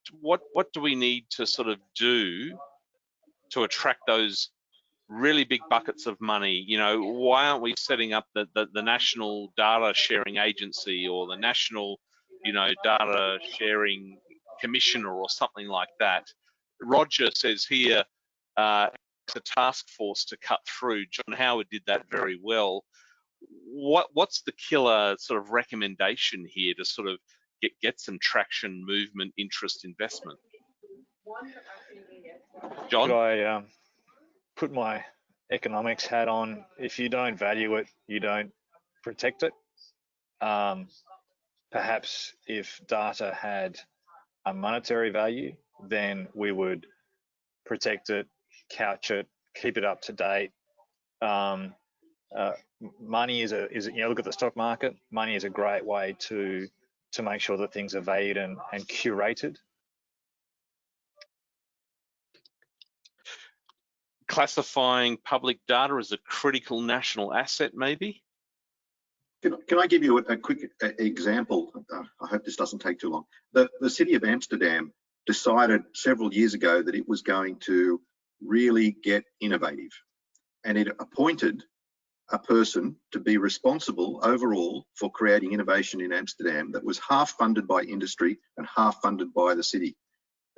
do we need to sort of do to attract those really big buckets of money? You know, why aren't we setting up the National Data Sharing Agency or the National, you know, Data Sharing Commissioner or something like that? Roger says here, the task force to cut through. John Howard did that very well. What's the killer sort of recommendation here to sort of get some traction, movement, interest, investment? John? Could I put my economics hat on? If you don't value it, you don't protect it. Perhaps if data had a monetary value, then we would protect it, couch it, keep it up to date. Money is look at the stock market. Money is a great way to make sure that things are valued and curated. Classifying public data as a critical national asset, maybe? Can I give you a quick example? I hope this doesn't take too long. The city of Amsterdam decided several years ago that it was going to really get innovative, and it appointed a person to be responsible overall for creating innovation in Amsterdam that was half funded by industry and half funded by the city.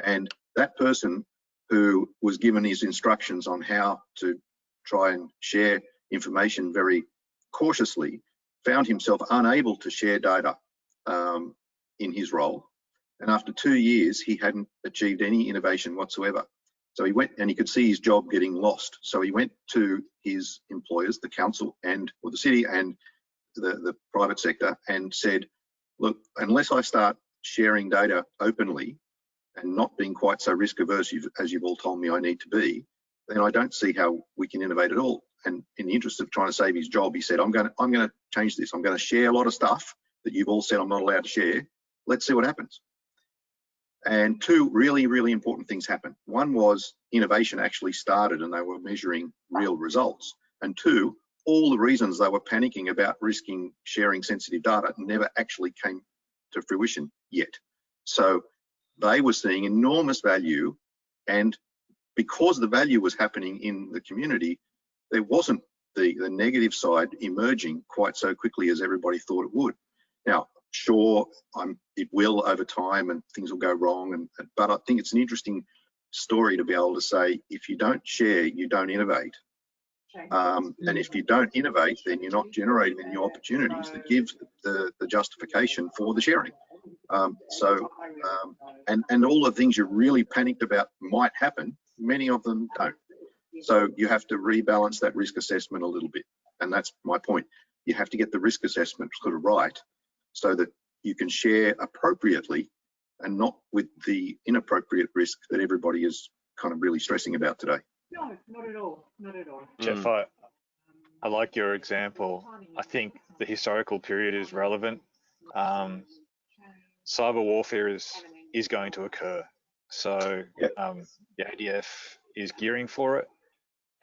And that person, who was given his instructions on how to try and share information very cautiously, found himself unable to share data in his role. And after 2 years, he hadn't achieved any innovation whatsoever. So he went, and he could see his job getting lost. So he went to his employers, the council or the city and the private sector, and said, look, unless I start sharing data openly and not being quite so risk averse as you've all told me I need to be, then I don't see how we can innovate at all. And in the interest of trying to save his job, he said, I'm going to change this. I'm going to share a lot of stuff that you've all said I'm not allowed to share. Let's see what happens. And two really, really important things happened. One was innovation actually started and they were measuring real results. And two, all the reasons they were panicking about risking sharing sensitive data never actually came to fruition yet. So they were seeing enormous value, and because the value was happening in the community, there wasn't the negative side emerging quite so quickly as everybody thought it would. Now, sure, it will over time and things will go wrong, but I think it's an interesting story to be able to say, if you don't share, you don't innovate. And if you don't innovate, then you're not generating the new opportunities that give the justification for the sharing. And all the things you're really panicked about might happen, many of them don't. So you have to rebalance that risk assessment a little bit. And that's my point. You have to get the risk assessment sort of right so that you can share appropriately and not with the inappropriate risk that everybody is kind of really stressing about today. No, not at all. Not at all. Jeff, I like your example. I think the historical period is relevant. Cyber warfare is going to occur. So the ADF is gearing for it.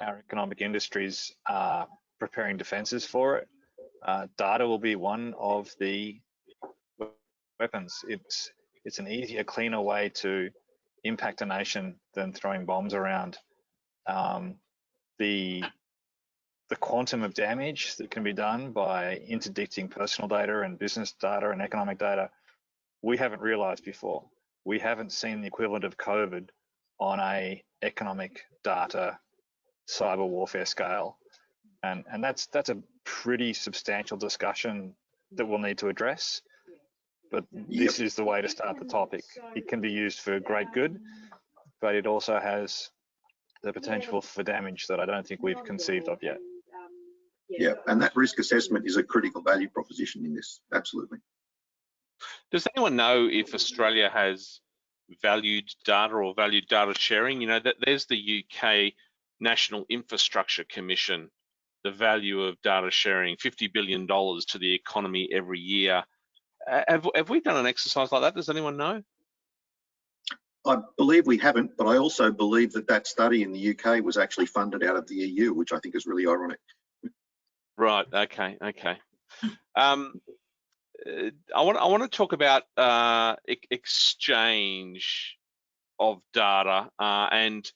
Our economic industries are preparing defences for it. Data will be one of the weapons. It's an easier, cleaner way to impact a nation than throwing bombs around. The quantum of damage that can be done by interdicting personal data and business data and economic data, we haven't realised before. We haven't seen the equivalent of COVID on a economic data cyber warfare scale, and that's a pretty substantial discussion that we'll need to address. But this is the way to start the topic. It can be used for great good, but it also has the potential for damage that I don't think we've conceived of yet. Yeah, and that risk assessment is a critical value proposition in this, absolutely. Does anyone know if Australia has valued data or valued data sharing? You know, there's the UK National Infrastructure Commission, the value of data sharing, $50 billion to the economy every year. Have we done an exercise like that? Does anyone know? I believe we haven't, but I also believe that study in the UK was actually funded out of the EU, which I think is really ironic. Right. Okay. I want to talk about exchange of data and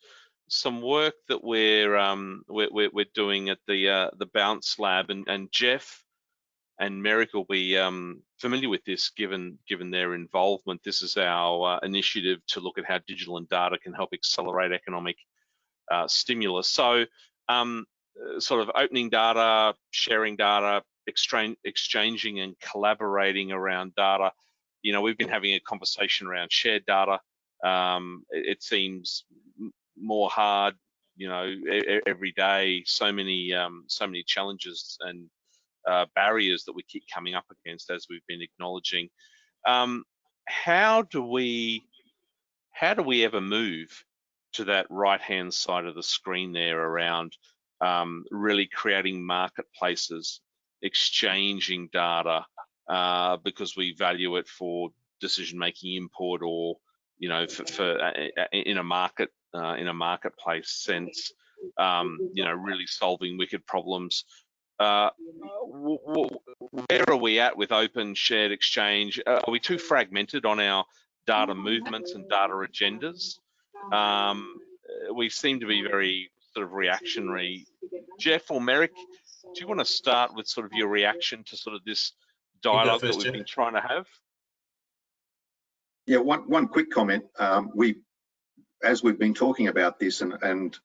some work that we're doing at the Bounce Lab, and Jeff and Merrick will be familiar with this given their involvement. This is our initiative to look at how digital and data can help accelerate economic stimulus. So sort of opening data, sharing data, exchanging and collaborating around data. You know, we've been having a conversation around shared data. It seems more hard, you know, every day. So many challenges and barriers that we keep coming up against, as we've been acknowledging. How do we ever move to that right-hand side of the screen there around really creating marketplaces, exchanging data because we value it for decision-making import, or you know, in a marketplace sense, you know, really solving wicked problems. Where are we at with open shared exchange? Are we too fragmented on our data movements and data agendas? We seem to be very sort of reactionary. Jeff or Merrick, do you want to start with sort of your reaction to sort of this dialogue that we've been trying to have? Yeah, one quick comment. As we've been talking about this, and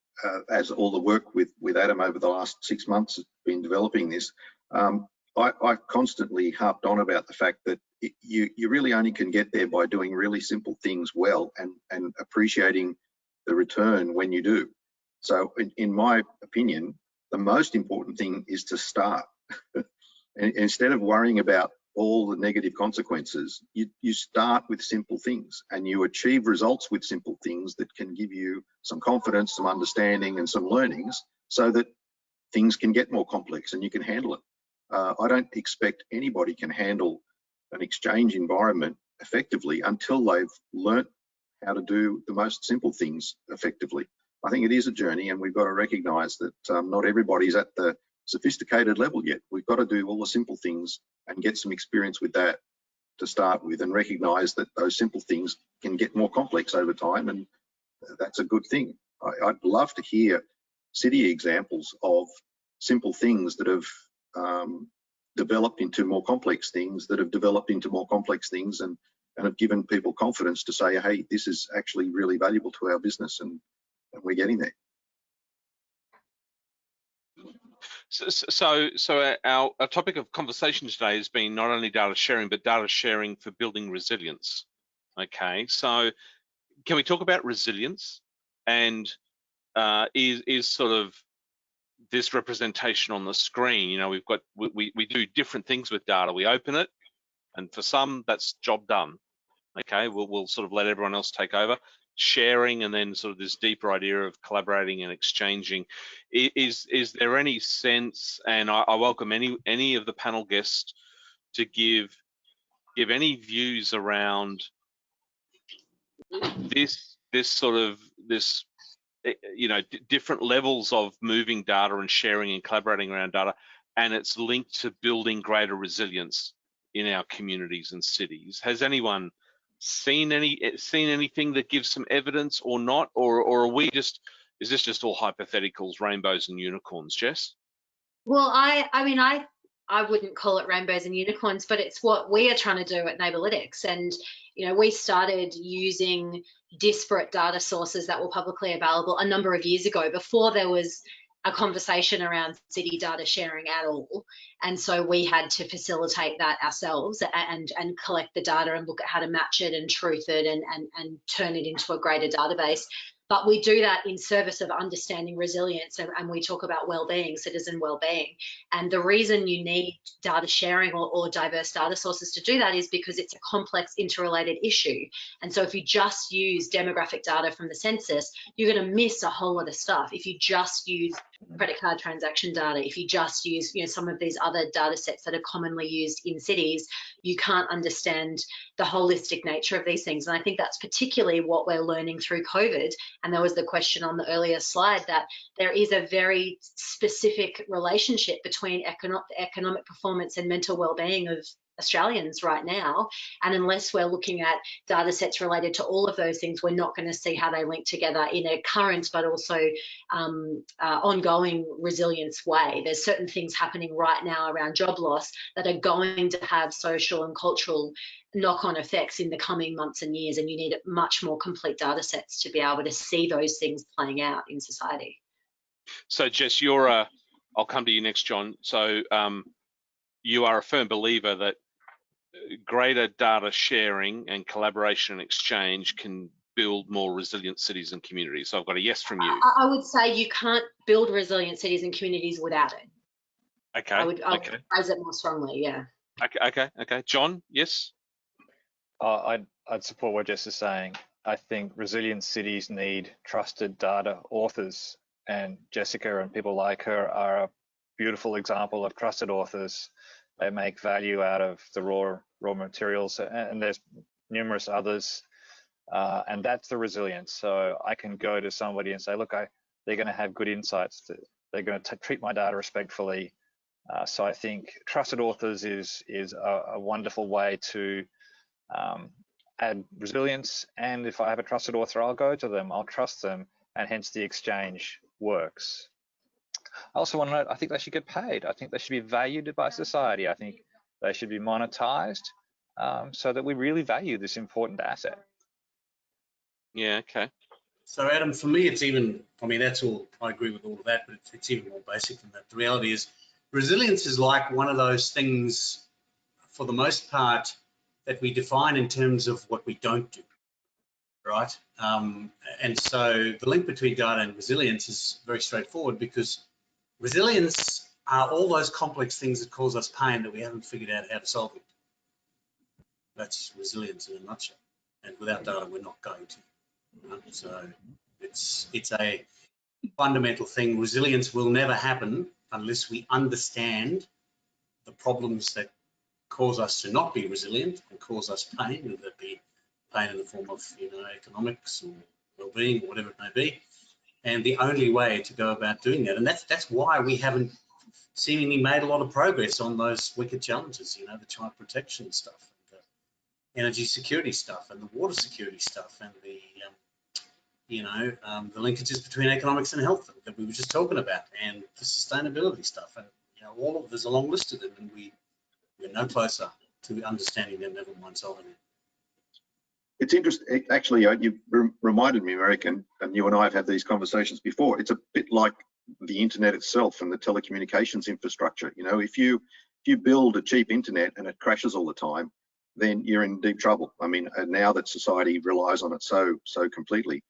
as all the work with Adam over the last 6 months has been developing this, I constantly harped on about the fact that you really only can get there by doing really simple things well and appreciating the return when you do. So in my opinion, the most important thing is to start. Instead of worrying about all the negative consequences, you start with simple things and you achieve results with simple things that can give you some confidence, some understanding and some learnings, so that things can get more complex and you can handle it. I don't expect anybody can handle an exchange environment effectively until they've learnt how to do the most simple things effectively. I think it is a journey, and we've got to recognise that not everybody's at the sophisticated level yet. We've got to do all the simple things and get some experience with that to start with, and recognise that those simple things can get more complex over time, and that's a good thing. I'd love to hear city examples of simple things that have developed into more complex things, that have developed into more complex things, and have given people confidence to say, hey, this is actually really valuable to our business, and we're getting there. So our topic of conversation today has been not only data sharing, but data sharing for building resilience. Okay, so can we talk about resilience, and is sort of this representation on the screen? You know, we do different things with data. We open it, and for some that's job done. Okay, we'll sort of let everyone else take over. Sharing, and then sort of this deeper idea of collaborating and exchanging. Is there any sense, and I welcome any of the panel guests to give any views around this you know, different levels of moving data and sharing and collaborating around data, and it's linked to building greater resilience in our communities and cities. Has anyone seen anything that gives some evidence or not, or are we just, is this just all hypotheticals, rainbows and unicorns, Jess? Well, I mean, I wouldn't call it rainbows and unicorns, but it's what we are trying to do at Neighbourlytics. And you know, we started using disparate data sources that were publicly available a number of years ago, before there was a conversation around city data sharing at all. And so we had to facilitate that ourselves and collect the data and look at how to match it and truth it and turn it into a greater database. But we do that in service of understanding resilience, and we talk about well-being, citizen well-being. And the reason you need data sharing or diverse data sources to do that is because it's a complex, interrelated issue. And so if you just use demographic data from the census, you're going to miss a whole lot of stuff. If you just use credit card transaction data, if you just use, you know, some of these other data sets that are commonly used in cities, you can't understand the holistic nature of these things. And I think that's particularly what we're learning through COVID. And there was the question on the earlier slide that there is a very specific relationship between economic performance and mental well-being Australians right now, and unless we're looking at data sets related to all of those things, we're not going to see how they link together in a current but also ongoing resilience way. There's certain things happening right now around job loss that are going to have social and cultural knock-on effects in the coming months and years, and you need much more complete data sets to be able to see those things playing out in society. So Jess, you're I'll come to you next, John. So you are a firm believer that greater data sharing and collaboration and exchange can build more resilient cities and communities. So I've got a yes from you. I would say you can't build resilient cities and communities without it. Okay. I would phrase it more strongly, yeah. Okay. John, yes? I'd support what Jess is saying. I think resilient cities need trusted data authors, and Jessica and people like her are a beautiful example of trusted authors. They make value out of the raw materials, and there's numerous others, and that's the resilience. So I can go to somebody and say, look, they're going to have good insights. They're going to treat my data respectfully. So I think trusted authors is a wonderful way to add resilience. And if I have a trusted author, I'll go to them, I'll trust them, and hence the exchange works. I also want to note, I think they should get paid. I think they should be valued by society. I think they should be monetized so that we really value this important asset. Yeah, okay. So Adam, for me, it's even, I mean, that's all, I agree with all of that, but it's even more basic than that. The reality is resilience is like one of those things, for the most part, that we define in terms of what we don't do, right? And so the link between data and resilience is very straightforward, because resilience are all those complex things that cause us pain that we haven't figured out how to solve it. That's resilience in a nutshell. And without data, we're not going to. So it's a fundamental thing. Resilience will never happen unless we understand the problems that cause us to not be resilient and cause us pain, whether it be pain in the form of, economics or well-being or whatever it may be. And the only way to go about doing that, and that's why we haven't seemingly made a lot of progress on those wicked challenges, the child protection stuff, and the energy security stuff, and the water security stuff, and the the linkages between economics and health that we were just talking about, and the sustainability stuff, and there's a long list of them, and we're no closer to understanding them, never mind solving them. It's interesting, actually, you reminded me, American, and you and I have had these conversations before. It's a bit like the internet itself and the telecommunications infrastructure. If you build a cheap internet and it crashes all the time, then you're in deep trouble. I mean, now that society relies on it so completely,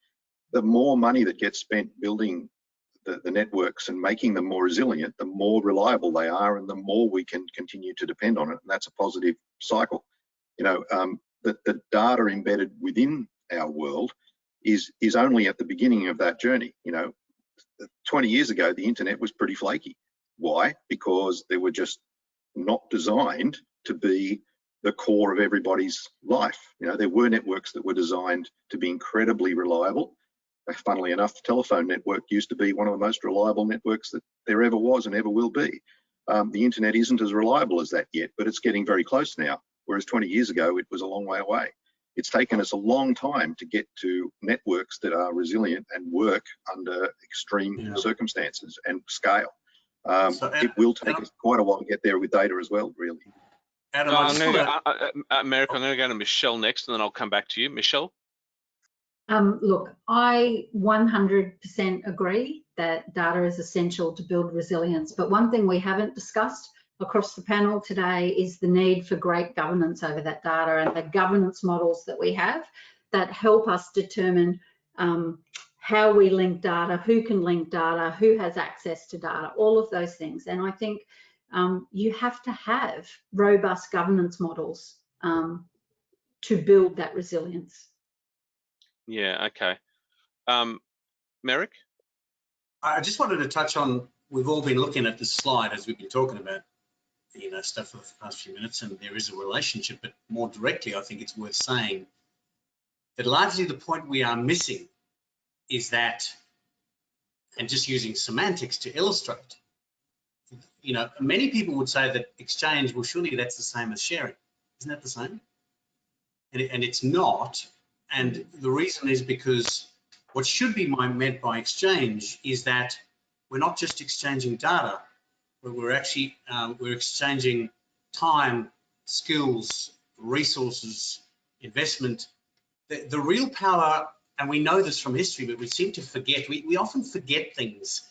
the more money that gets spent building the networks and making them more resilient, the more reliable they are, and the more we can continue to depend on it. And that's a positive cycle. The data embedded within our world is only at the beginning of that journey. 20 years ago, the internet was pretty flaky. Why? Because they were just not designed to be the core of everybody's life. There were networks that were designed to be incredibly reliable. Funnily enough, the telephone network used to be one of the most reliable networks that there ever was and ever will be. The internet isn't as reliable as that yet, but it's getting very close now. Whereas 20 years ago, it was a long way away. It's taken us a long time to get to networks that are resilient and work under extreme circumstances and scale. It will take us quite a while to get there with data as well, really. Adam, America, I'm going to go to Michelle next, and then I'll come back to you. Michelle? Look, I 100% agree that data is essential to build resilience. But one thing we haven't discussed across the panel today is the need for great governance over that data, and the governance models that we have that help us determine how we link data, who can link data, who has access to data, all of those things. And I think you have to have robust governance models to build that resilience. Yeah, okay. Merrick? I just wanted to touch on, we've all been looking at this slide as we've been talking about stuff for the past few minutes, and there is a relationship, but more directly, I think it's worth saying that largely the point we are missing is that, and just using semantics to illustrate, you know, many people would say that exchange, well, surely that's the same as sharing. Isn't that the same? And it's not. And the reason is because what should be meant by exchange is that we're not just exchanging data, but we're actually we're exchanging time, skills, resources, investment. The real power, and we know this from history, but we seem to forget. We often forget things.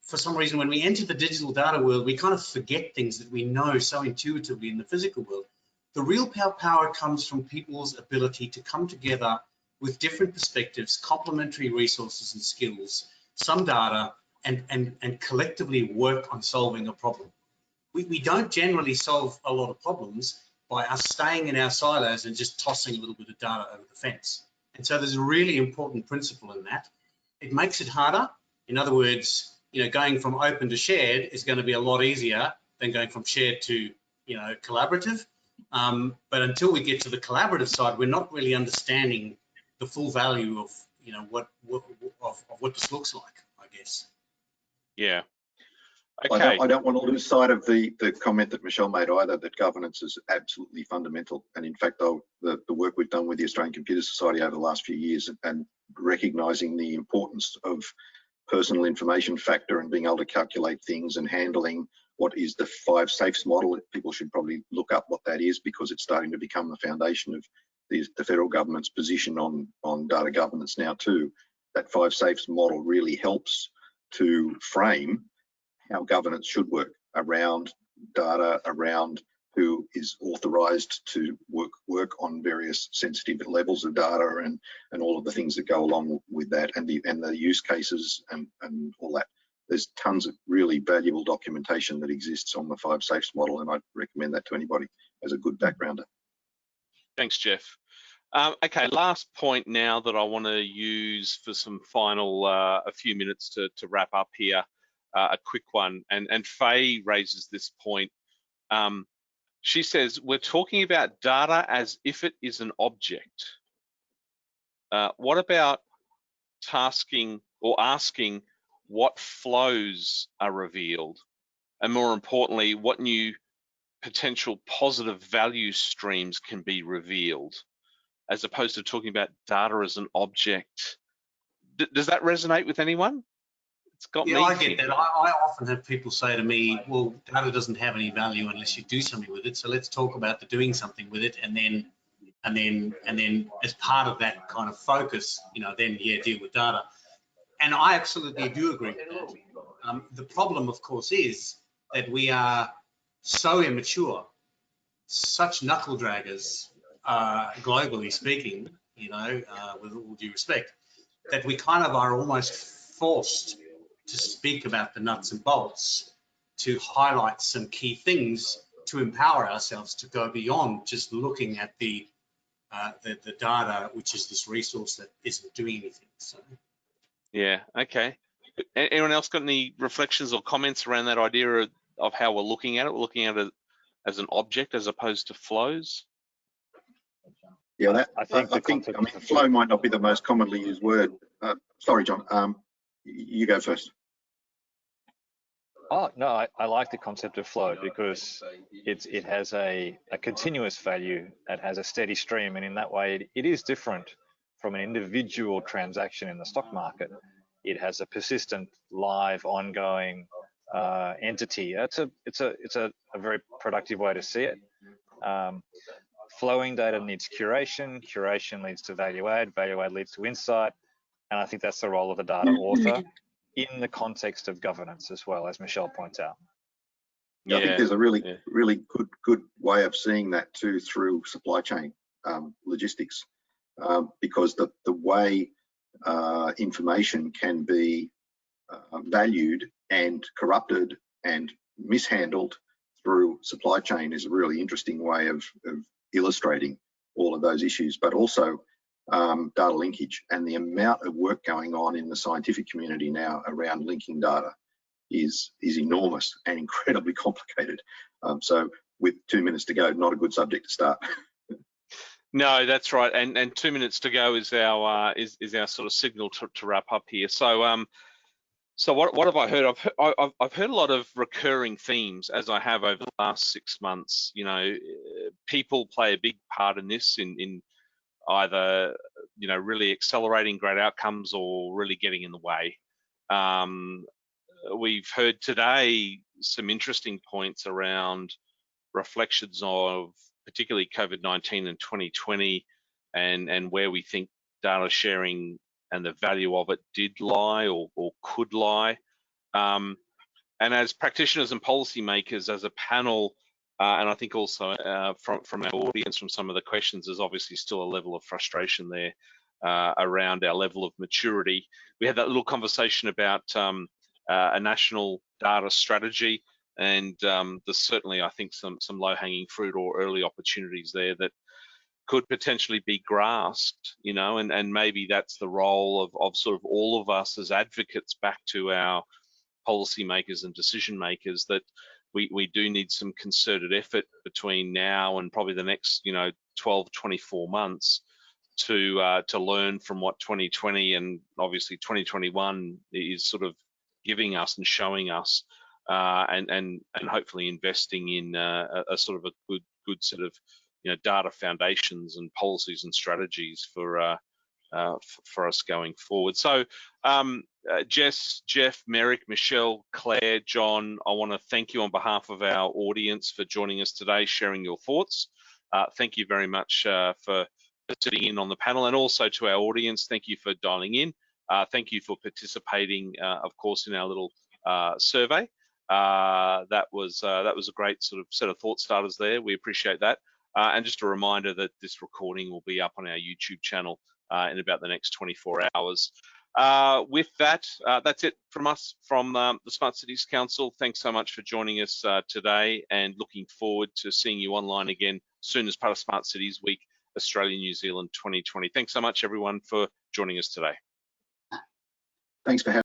For some reason, when we enter the digital data world, we kind of forget things that we know so intuitively in the physical world. The real power comes from people's ability to come together with different perspectives, complementary resources and skills, some data, and collectively work on solving a problem. We don't generally solve a lot of problems by us staying in our silos and just tossing a little bit of data over the fence. And so there's a really important principle in that. It makes it harder. In other words, you know, going from open to shared is going to be a lot easier than going from shared to, you know, collaborative. But until we get to the collaborative side, we're not really understanding the full value of, you know, what this looks like, I guess. Yeah. Okay. I don't want to lose sight of the comment that Michelle made either, that governance is absolutely fundamental. And in fact, the work we've done with the Australian Computer Society over the last few years and recognising the importance of personal information factor and being able to calculate things and handling what is the 5 safes model. People should probably look up what that is, because it's starting to become the foundation of the federal government's position on data governance now too. That 5 safes model really helps to frame how governance should work around data, around who is authorised to work on various sensitive levels of data and all of the things that go along with that, and the use cases and all that. There's tons of really valuable documentation that exists on the 5 safes model, and I'd recommend that to anybody as a good backgrounder. Thanks, Jeff. Okay, last point now that I want to use for some final, a few minutes to wrap up here, a quick one. And Faye raises this point. She says, we're talking about data as if it is an object. What about tasking or asking what flows are revealed? And more importantly, what new potential positive value streams can be revealed, as opposed to talking about data as an object? Does that resonate with anyone? It's got me I thinking. get that. I often have people say to me, well, data doesn't have any value unless you do something with it. So let's talk about the doing something with it, and then as part of that kind of focus, you know, then deal with data. And I absolutely do agree with that. The problem, of course, is that we are so immature, such knuckle draggers, globally speaking, you know, with all due respect, that we kind of are almost forced to speak about the nuts and bolts, to highlight some key things, to empower ourselves to go beyond just looking at the data, which is this resource that isn't doing anything. So. Yeah, okay. Anyone else got any reflections or comments around that idea of how we're looking at it? We're looking at it as an object as opposed to flows? Yeah, I think flow might not be the most commonly used word. Sorry, John, you go first. Oh, no, I like the concept of flow because it has a continuous value that has a steady stream, and in that way it is different from an individual transaction in the stock market. It has a persistent, live, ongoing entity. It's a very productive way to see it. Flowing data needs curation. Curation leads to value add. Value add leads to insight, and I think that's the role of the data author in the context of governance as well, as Michelle points out. Yeah, I think there's a really good way of seeing that too through supply chain logistics, because the way information can be valued and corrupted and mishandled through supply chain is a really interesting way of illustrating all of those issues, but also data linkage and the amount of work going on in the scientific community now around linking data is enormous and incredibly complicated. So with 2 minutes to go, not a good subject to start. No, that's right. And 2 minutes to go is our sort of signal to wrap up here. So So what have I heard? I've heard a lot of recurring themes, as I have over the last 6 months. You know, people play a big part in this, in either, you know, really accelerating great outcomes or really getting in the way. We've heard today some interesting points around reflections of particularly COVID-19 and 2020, and where we think data sharing and the value of it did lie or could lie. And as practitioners and policymakers, as a panel, and I think also from our audience, from some of the questions, there's obviously still a level of frustration there around our level of maturity. We had that little conversation about a national data strategy, and there's certainly, I think, some low-hanging fruit or early opportunities there that could potentially be grasped, you know, and maybe that's the role of sort of all of us as advocates back to our policymakers and decision makers, that we do need some concerted effort between now and probably the next, you know, 12, 24 months to learn from what 2020 and obviously 2021 is sort of giving us and showing us, and hopefully investing in a sort of a good set of, you know, data foundations and policies and strategies for us going forward. So Jess, Jeff, Merrick, Michelle, Claire, John, I want to thank you on behalf of our audience for joining us today, sharing your thoughts. Thank you very much for sitting in on the panel, and also to our audience, thank you for dialing in. Thank you for participating, of course, in our little survey. That was a great sort of set of thought starters there. We appreciate that. And just a reminder that this recording will be up on our YouTube channel in about the next 24 hours. With that, that's it from us, from the Smart Cities Council. Thanks so much for joining us today, and looking forward to seeing you online again soon as part of Smart Cities Week, Australia, New Zealand 2020. Thanks so much, everyone, for joining us today. Thanks for having